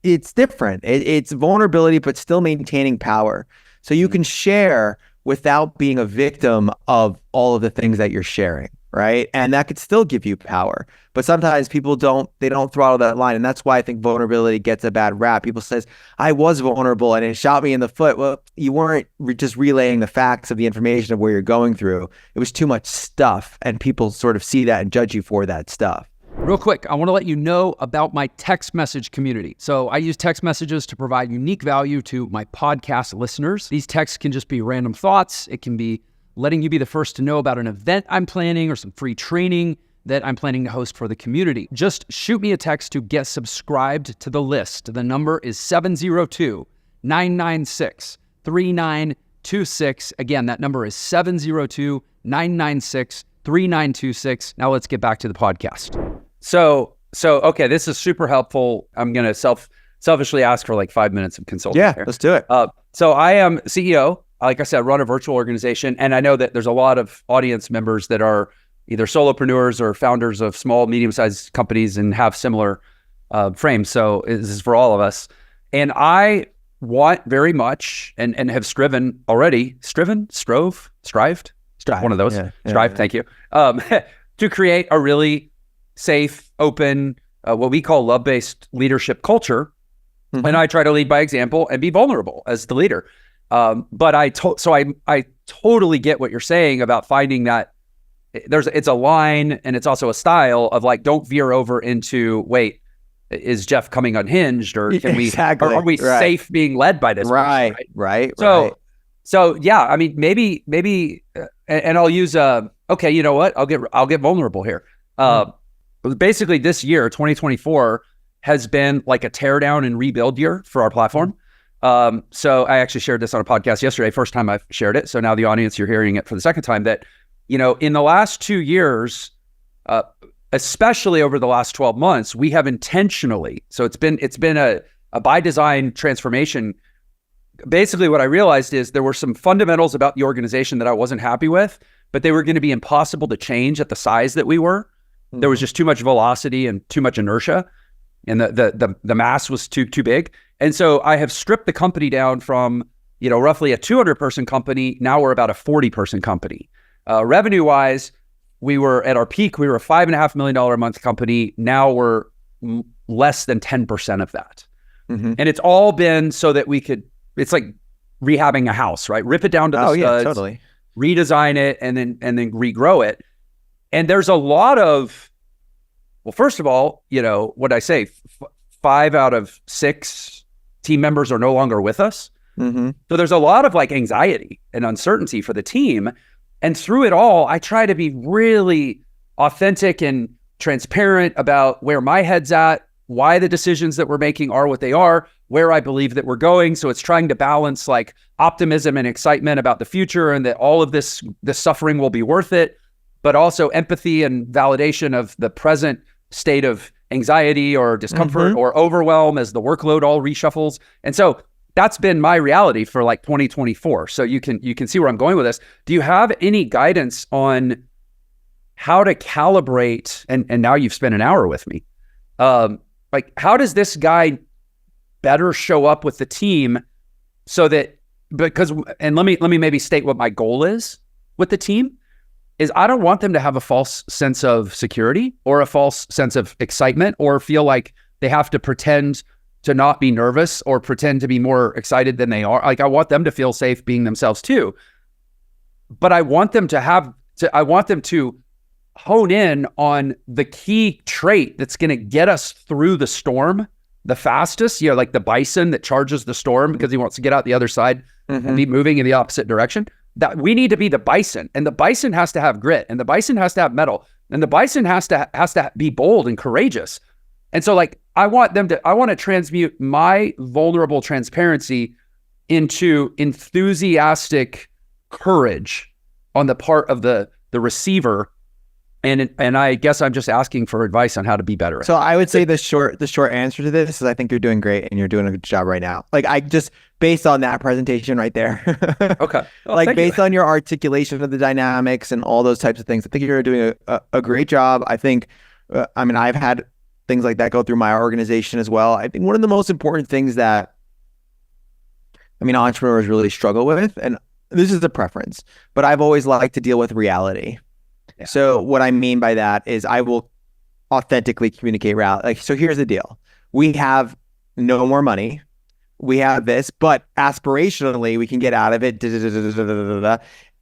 it's different. It's vulnerability, but still maintaining power. So you can share without being a victim of all of the things that you're sharing. Right. And that could still give you power. But sometimes people don't throttle that line. And that's why I think vulnerability gets a bad rap. People says, I was vulnerable and it shot me in the foot. Well, you weren't just relaying the facts of the information of where you're going through. It was too much stuff. And people sort of see that and judge you for that stuff. Real quick, I want to let you know about my text message community. So I use text messages to provide unique value to my podcast listeners. These texts can just be random thoughts. It can be letting you be the first to know about an event I'm planning or some free training that I'm planning to host for the community. Just shoot me a text to get subscribed to the list. The number is 702-996-3926. Again, that number is 702-996-3926. Now let's get back to the podcast. So okay, this is super helpful. I'm going to selfishly ask for like 5 minutes of consulting. Yeah, here. Let's do it. So I am CEO. Like I said, run a virtual organization. And I know that there's a lot of audience members that are either solopreneurs or founders of small, medium-sized companies and have similar frames. So this is for all of us. And I want very much, and have strived, one of those, strive, thank you, to create a really safe, open, what we call love-based leadership culture. Mm-hmm. And I try to lead by example and be vulnerable as the leader. But I totally get what you're saying about finding that it's a line and it's also a style of, like, don't veer over into, wait, is Jeff coming unhinged, or can we, are we safe being led by this person, right? So yeah, I mean, maybe, and I'll use, okay, you know what? I'll get vulnerable here. Basically this year, 2024 has been like a tear down and rebuild year for our platform. So I actually shared this on a podcast yesterday, first time I've shared it. So now the audience, you're hearing it for the second time, that, you know, in the last 2 years, especially over the last 12 months, we have intentionally, so it's been a by design transformation. Basically what I realized is there were some fundamentals about the organization that I wasn't happy with, but they were going to be impossible to change at the size that we were. Mm-hmm. There was just too much velocity and too much inertia, and the mass was too big. And so I have stripped the company down from, you know, roughly a 200-person company. Now we're about a 40-person company. Revenue-wise, we were at our peak, we were a $5.5 million a month company. Now we're less than 10% of that. Mm-hmm. And it's all been so that we could, it's like rehabbing a house, right? Rip it down to the studs, totally. Redesign it, and then regrow it. And there's a lot of, well, first of all, you know, what I say, 5 out of 6 team members are no longer with us. Mm-hmm. So there's a lot of, like, anxiety and uncertainty for the team. And through it all, I try to be really authentic and transparent about where my head's at, why the decisions that we're making are what they are, where I believe that we're going. So it's trying to balance, like, optimism and excitement about the future and that all of this suffering will be worth it, but also empathy and validation of the present state of anxiety or discomfort, mm-hmm. or overwhelm as the workload all reshuffles. And so that's been my reality for, like, 2024. So you can see where I'm going with this. Do you have any guidance on how to calibrate? And now you've spent an hour with me. Like, how does this guy better show up with the team so that, because, and let me maybe state what my goal is with the team, is I don't want them to have a false sense of security or a false sense of excitement or feel like they have to pretend to not be nervous or pretend to be more excited than they are. Like, I want them to feel safe being themselves too. But I want them to hone in on the key trait that's going to get us through the storm the fastest, like the bison that charges the storm because he wants to get out the other side and be moving in the opposite direction. That we need to be the bison, and the bison has to have grit, and the bison has to have mettle, and the bison has to be bold and courageous. And so, like, I want to transmute my vulnerable transparency into enthusiastic courage on the part of the receiver. And I guess I'm just asking for advice on how to be better. So I would say the short answer to this is I think you're doing great and you're doing a good job right now. Like, I just, based on that presentation right there. Okay. Well, like, based on your articulation of the dynamics and all those types of things, I think you're doing a great job. I think, I've had things like that go through my organization as well. I think one of the most important things that, entrepreneurs really struggle with, and this is a preference, but I've always liked to deal with reality. Yeah. So what I mean by that is I will authentically communicate reality. Like, so here's the deal. We have no more money. We have this, but aspirationally we can get out of it.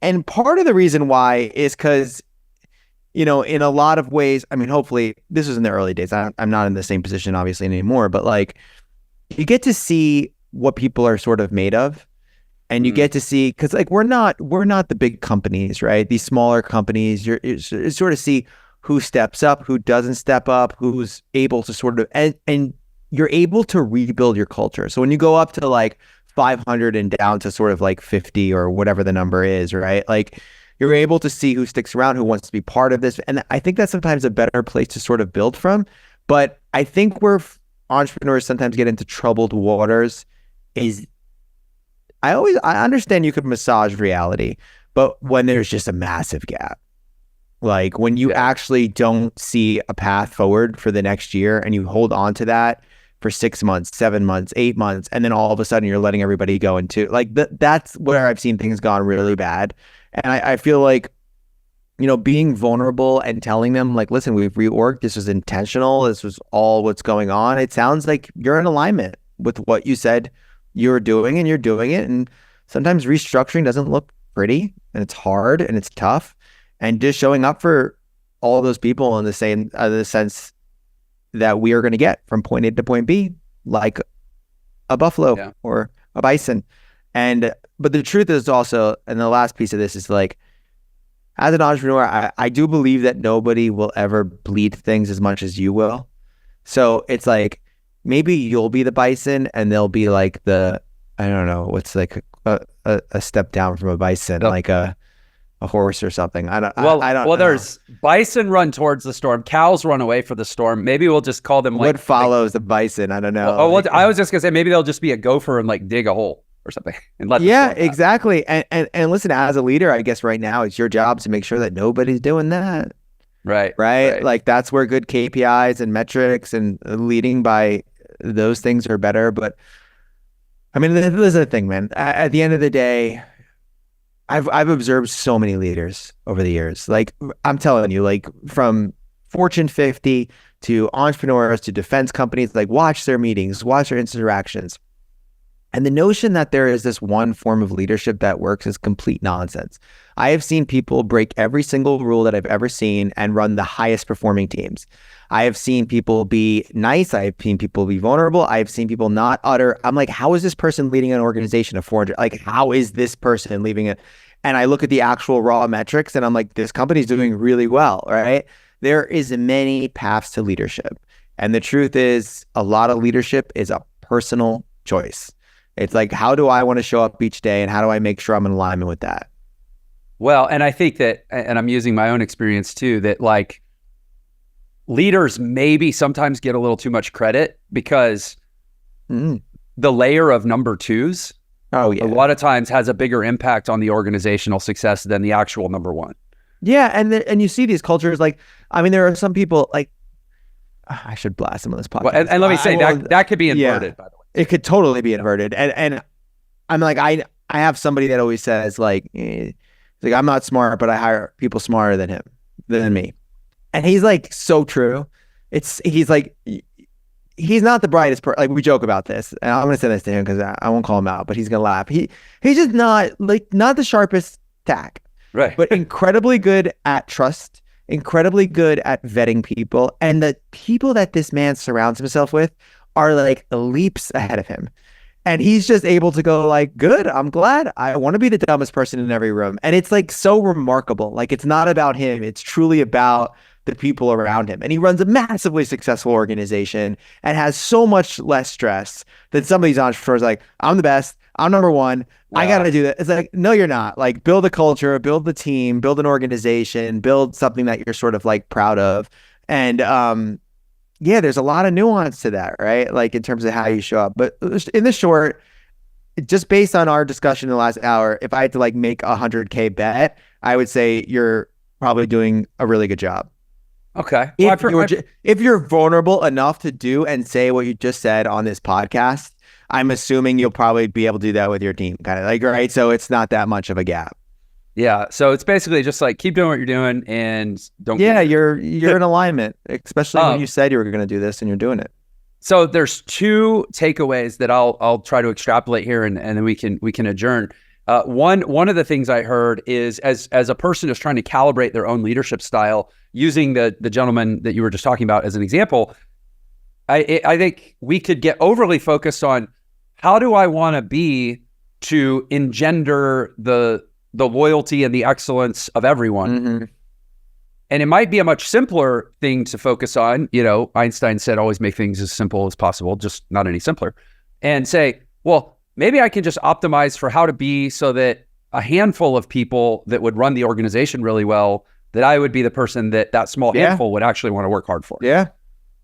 And part of the reason why is because, in a lot of ways, hopefully this was in the early days. I'm not in the same position obviously anymore, but like, you get to see what people are sort of made of. And you get to see, because like we're not the big companies, right? These smaller companies, you sort of see who steps up, who doesn't step up, who's able to sort of, and you're able to rebuild your culture. So when you go up to like 500 and down to sort of like 50 or whatever the number is, right? Like, you're able to see who sticks around, who wants to be part of this. And I think that's sometimes a better place to sort of build from. But I think where entrepreneurs sometimes get into troubled waters is, I understand you could massage reality, but when there's just a massive gap, like when you actually don't see a path forward for the next year and you hold on to that for 6 months, 7 months, 8 months, and then all of a sudden you're letting everybody go into like that's where I've seen things gone really bad. And I feel like, being vulnerable and telling them like, listen, we've reorged, this was intentional, this was all what's going on. It sounds like you're in alignment with what you said you're doing and you're doing it. And sometimes restructuring doesn't look pretty and it's hard and it's tough. And just showing up for all those people in the sense that we are going to get from point A to point B, like a buffalo or a bison. But the truth is also, and the last piece of this is like, as an entrepreneur, I do believe that nobody will ever bleed things as much as you will. So it's like, maybe you'll be the bison and they'll be like I don't know, what's like a step down from a bison, like a horse or something. I don't know. There's bison run towards the storm. Cows run away for the storm. Maybe we'll just call them like. What follows the bison? I don't know. I was just going to say, maybe they'll just be a gopher and like dig a hole or something. And let exactly. And listen, as a leader, I guess right now it's your job to make sure that nobody's doing that. Right. Like that's where good KPIs and metrics and leading by those things are better. But this is the thing, man. At the end of the day, I've observed so many leaders over the years. Like, I'm telling you, like from Fortune 50 to entrepreneurs to defense companies, like watch their meetings, watch their interactions. And the notion that there is this one form of leadership that works is complete nonsense. I have seen people break every single rule that I've ever seen and run the highest performing teams. I have seen people be nice. I have seen people be vulnerable. I have seen people not utter. I'm like, how is this person leading an organization of 400? Like, how is this person leaving it? And I look at the actual raw metrics and I'm like, this company's doing really well, right? There is many paths to leadership. And the truth is, a lot of leadership is a personal choice. It's like, how do I want to show up each day and how do I make sure I'm in alignment with that? Well, and I think that, and I'm using my own experience too, that like leaders maybe sometimes get a little too much credit because the layer of number twos a lot of times has a bigger impact on the organizational success than the actual number one. Yeah. And you see these cultures, like, there are some people like, I should blast them on this podcast. Well, and let me say that could be inverted, by the way. It could totally be inverted. And I'm like, I have somebody that always says like, like I'm not smart, but I hire people smarter than me. And he's like, so true. He's like, he's not the brightest person. Like we joke about this, and I'm gonna say this to him because I won't call him out, but he's gonna laugh. He's just not the sharpest tack, Right. but incredibly good at trust, incredibly good at vetting people, and the people that this man surrounds himself with are like leaps ahead of him. And he's just able to go like, good, I'm glad. I want to be the dumbest person in every room. And it's like so remarkable. Like it's not about him. It's truly about the people around him. And he runs a massively successful organization and has so much less stress than some of these entrepreneurs. Like, I'm the best. I'm number one. I got to do that. It's like, no, you're not. Like, build a culture, build the team, build an organization, build something that you're sort of like proud of. And, yeah, there's a lot of nuance to that, right? Like in terms of how you show up. But in the short, just based on our discussion in the last hour, if I had to like make a 100K bet, I would say you're probably doing a really good job. Okay. If you're vulnerable enough to do and say what you just said on this podcast, I'm assuming you'll probably be able to do that with your team, kind of like, right? So it's not that much of a gap. Yeah. So it's basically just like keep doing what you're doing and don't. Yeah, you're in alignment, especially when you said you were going to do this and you're doing it. So there's two takeaways that I'll try to extrapolate here, and then we can adjourn. One of the things I heard is as a person is trying to calibrate their own leadership style, using the gentleman that you were just talking about as an example, I think we could get overly focused on how do I want to be to engender the loyalty and the excellence of everyone. Mm-hmm. And it might be a much simpler thing to focus on. You know, Einstein said, always make things as simple as possible, just not any simpler. And say, well, maybe I can just optimize for how to be so that a handful of people that would run the organization really well, that I would be the person that small handful would actually want to work hard for. Yeah.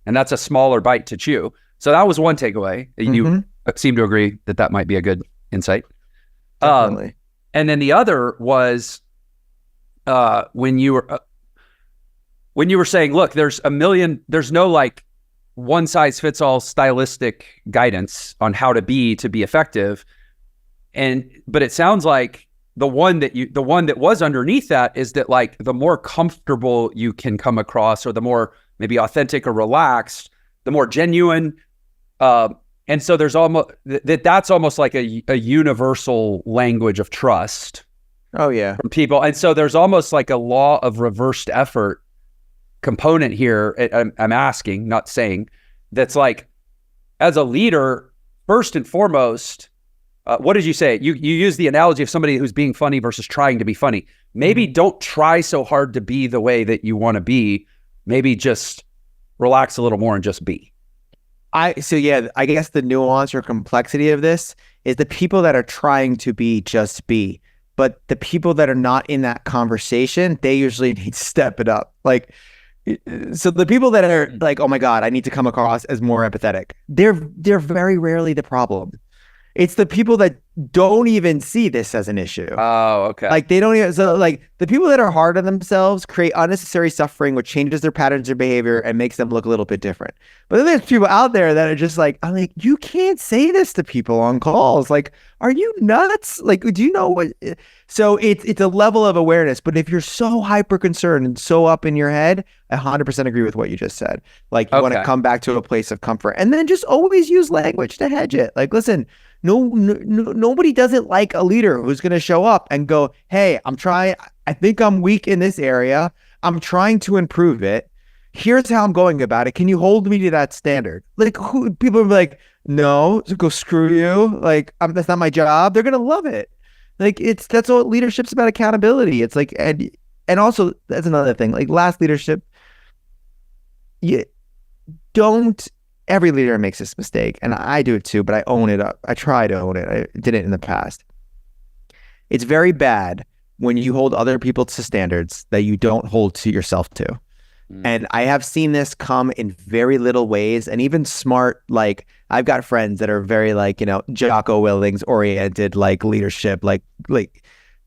And that's a smaller bite to chew. So that was one takeaway. You seem to agree that might be a good insight. Definitely. And then the other was when you were saying, look, there's no like one size fits all stylistic guidance on how to be effective. But it sounds like the one that was underneath that is that like the more comfortable you can come across, or the more maybe authentic or relaxed, the more genuine. And so there's almost that's almost like a universal language of trust. Oh yeah. From people. And so there's almost like a law of reversed effort component here. I'm asking, not saying, that's like, as a leader, first and foremost, what did you say? You use the analogy of somebody who's being funny versus trying to be funny. Maybe don't try so hard to be the way that you want to be. Maybe just relax a little more and just be. I guess the nuance or complexity of this is the people that are trying to be just be, but the people that are not in that conversation, they usually need to step it up. Like, so the people that are like, oh my God, I need to come across as more empathetic, they're very rarely the problem. It's the people that don't even see this as an issue. Oh, okay. Like they don't even, so like the people that are hard on themselves create unnecessary suffering, which changes their patterns of behavior and makes them look a little bit different. But then there's people out there that are just like, I'm like, you can't say this to people on calls. Like, are you nuts? Like, do you know what? So it's a level of awareness. But if you're so hyper concerned and so up in your head, I 100% agree with what you just said. Like you want to come back to a place of comfort, and then just always use language to hedge it. Like, listen, nobody doesn't like a leader who's going to show up and go, hey, I think I'm weak in this area. I'm trying to improve it. Here's how I'm going about it. Can you hold me to that standard? Like, people are like, no, go screw you. Like, that's not my job. They're going to love it. Like, that's what leadership's about, accountability. It's like, and also that's another thing. Like, last leadership, every leader makes this mistake, and I do it too, but I own it up. I try to own it. I did it in the past. It's very bad when you hold other people to standards that you don't hold to yourself to. And I have seen this come in very little ways, and even smart, like I've got friends that are very like, Jocko Willings oriented, like leadership, like,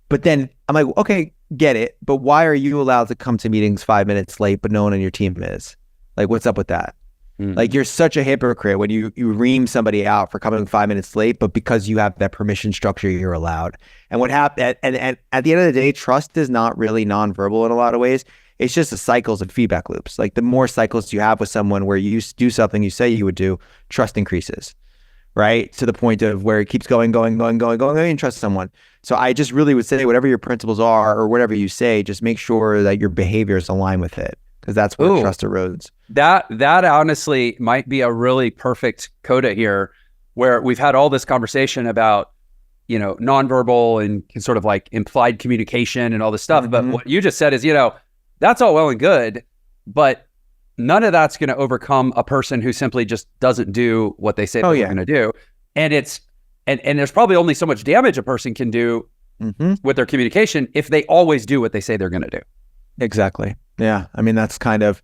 but then I'm like, okay, get it. But why are you allowed to come to meetings 5 minutes late, but no one on your team is? Like, what's up with that? Like you're such a hypocrite when you ream somebody out for coming 5 minutes late, but because you have that permission structure, you're allowed. And what happened, and at the end of the day, trust is not really nonverbal in a lot of ways. It's just the cycles and feedback loops. Like the more cycles you have with someone where you do something you say you would do, trust increases, right? To the point of where it keeps going, and trust someone. So I just really would say whatever your principles are or whatever you say, just make sure that your behaviors align with it, because that's where trust erodes. That honestly might be a really perfect coda here, where we've had all this conversation about, nonverbal and sort of like implied communication and all this stuff. But what you just said is, that's all well and good, but none of that's going to overcome a person who simply just doesn't do what they say they're going to do. And and there's probably only so much damage a person can do with their communication if they always do what they say they're going to do. Exactly. Yeah. I mean, that's kind of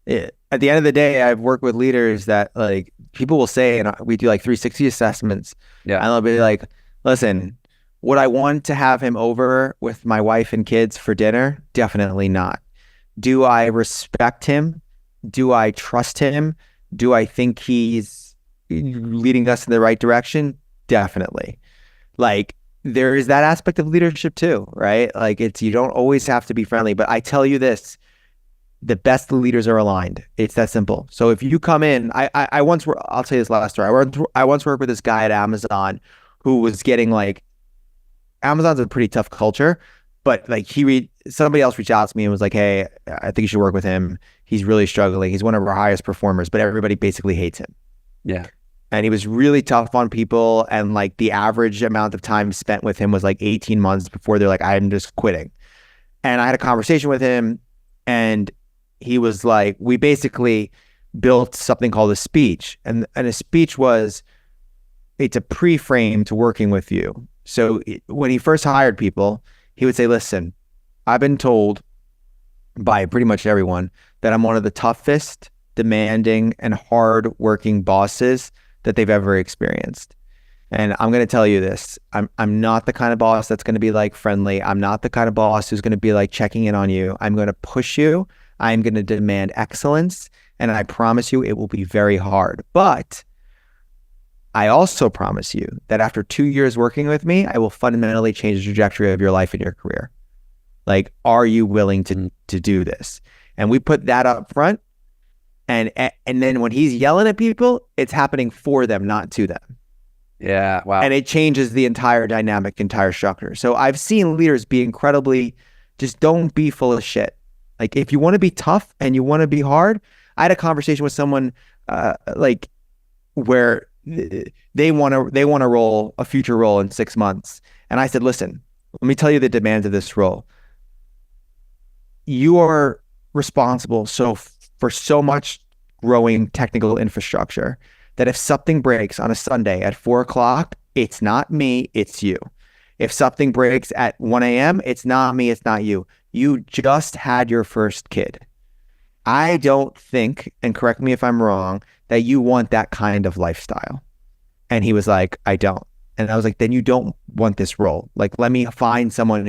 it. At the end of the day, I've worked with leaders that like people will say, and we do like 360 assessments. Yeah. And they'll be like, listen, would I want to have him over with my wife and kids for dinner? Definitely not. Do I respect him? Do I trust him? Do I think he's leading us in the right direction? Definitely. Like there is that aspect of leadership too, right? Like you don't always have to be friendly, but I tell you this, the best leaders are aligned. It's that simple. So if you come in, I'll tell you this last story. I once worked with this guy at Amazon who was getting like, Amazon's a pretty tough culture, but like somebody else reached out to me and was like, hey, I think you should work with him. He's really struggling. He's one of our highest performers, but everybody basically hates him. Yeah. And he was really tough on people. And like the average amount of time spent with him was like 18 months before they're like, I'm just quitting. And I had a conversation with him and he was like, we basically built something called a speech. And a speech it's a pre-frame to working with you. So when he first hired people, he would say, listen, I've been told by pretty much everyone that I'm one of the toughest, demanding, and hard-working bosses that they've ever experienced. And I'm going to tell you this. I'm not the kind of boss that's going to be like friendly. I'm not the kind of boss who's going to be like checking in on you. I'm going to push you. I'm going to demand excellence. And I promise you it will be very hard. But I also promise you that after 2 years working with me, I will fundamentally change the trajectory of your life and your career. Like, are you willing to do this? And we put that up front. And then when he's yelling at people, it's happening for them, not to them. Yeah. Wow. And it changes the entire dynamic, entire structure. So I've seen leaders be incredibly, just don't be full of shit. Like if you want to be tough and you want to be hard, I had a conversation with someone where they want to roll a future role in 6 months. And I said, listen, let me tell you the demands of this role. You are responsible for so much growing technical infrastructure that if something breaks on a Sunday at 4:00, it's not me, it's you. If something breaks at 1 a.m., it's not me, it's not you. You just had your first kid. I don't think, and correct me if I'm wrong, that you want that kind of lifestyle. And he was like, I don't. And I was like, then you don't want this role. Like, let me find someone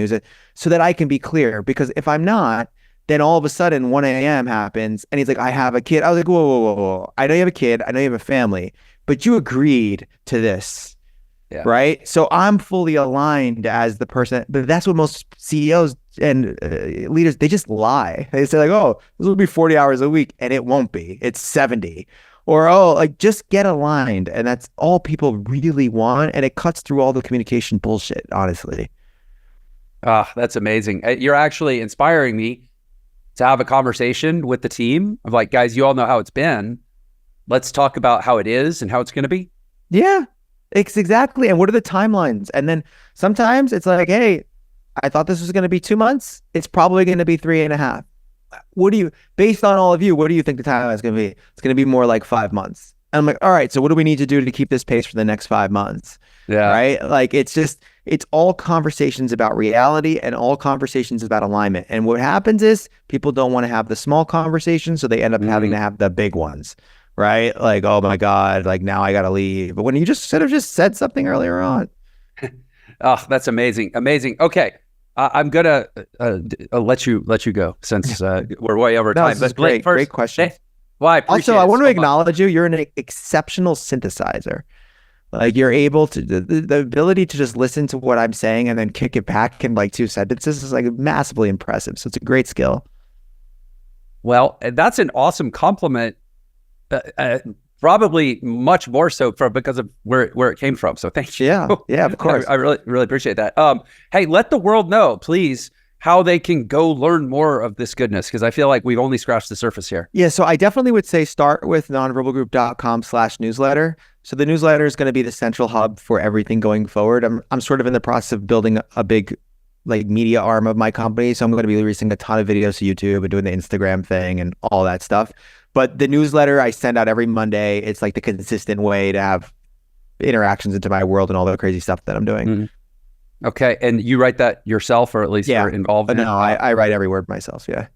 so that I can be clear. Because if I'm not, then all of a sudden 1 a.m. happens and he's like, I have a kid. I was like, whoa, whoa, whoa, whoa. I know you have a kid. I know you have a family, but you agreed to this. Yeah. Right. So I'm fully aligned as the person, but that's what most CEOs and leaders, they just lie. They say like, oh, this will be 40 hours a week, and it won't be. It's 70. Or, oh, like just get aligned. And that's all people really want. And it cuts through all the communication bullshit, honestly. That's amazing. You're actually inspiring me to have a conversation with the team of like, guys, you all know how it's been. Let's talk about how it is and how it's going to be. Yeah. It's exactly. And what are the timelines? And then sometimes it's like, hey, I thought this was going to be 2 months. It's probably going to be 3.5. Based on all of you, what do you think the timeline is going to be? It's going to be more like 5 months. And I'm like, all right, so what do we need to do to keep this pace for the next 5 months? Yeah. Right. Like it's all conversations about reality and all conversations about alignment. And what happens is people don't want to have the small conversations. So they end up having to have the big ones. Right? Like, oh my God, like now I got to leave. But when you just should have just said something earlier on. Oh, that's amazing. Amazing. Okay. I'm going to let you go since we're way over time. But Blake, great question. Well, I appreciate Also, I it want to so much. acknowledge you. You're an exceptional synthesizer. Like you're able to the ability to just listen to what I'm saying and then kick it back in like 2 sentences is like massively impressive. So it's a great skill. Well, that's an awesome compliment. Probably much more so because of where it came from. So thank you. Yeah, of course. I really appreciate that. Hey, let the world know, please, how they can go learn more of this goodness, because I feel like we've only scratched the surface here. Yeah, so I definitely would say start with nonverbalgroup.com/newsletter. So the newsletter is going to be the central hub for everything going forward. I'm sort of in the process of building a big like media arm of my company. So I'm going to be releasing a ton of videos to YouTube and doing the Instagram thing and all that stuff. But the newsletter I send out every Monday. It's like the consistent way to have interactions into my world and all the crazy stuff that I'm doing. Mm-hmm. Okay. And you write that yourself, or at least you're involved in it? No, I write every word myself. Yeah.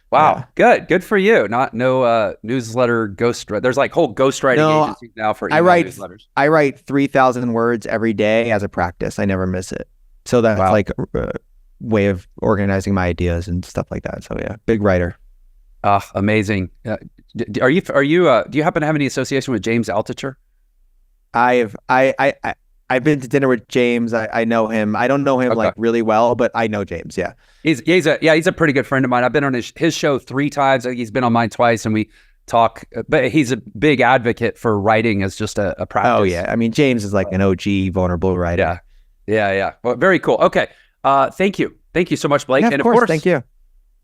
Wow. Yeah. Good for you. No newsletter ghostwriter. There's like whole ghostwriting agencies now for email newsletters. I write 3,000 words every day as a practice. I never miss it. So that's like a way of organizing my ideas and stuff like that. So yeah, big writer. Amazing. Do you happen to have any association with James Altucher? I've been to dinner with James. I know him. I don't know him like really well, but I know James. Yeah. He's a pretty good friend of mine. I've been on his show 3 times. I think he's been on mine twice, and we talk, but he's a big advocate for writing as just a practice. Oh yeah. I mean, James is like an OG vulnerable writer. Yeah. Well, very cool. Okay. Thank you. Thank you so much, Blake. Yeah, and of course, thank you.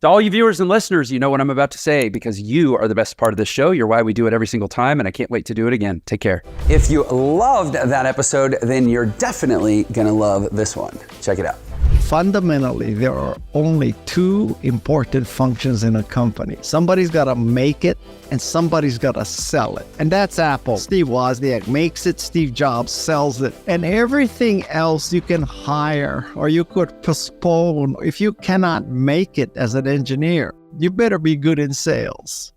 To all you viewers and listeners, you know what I'm about to say, because you are the best part of this show. You're why we do it every single time, and I can't wait to do it again. Take care. If you loved that episode, then you're definitely going to love this one. Check it out. Fundamentally, there are only 2 important functions in a company. Somebody's got to make it and somebody's got to sell it. And that's Apple. Steve Wozniak makes it, Steve Jobs sells it. And everything else you can hire or you could postpone if you cannot make it as an engineer. You better be good in sales.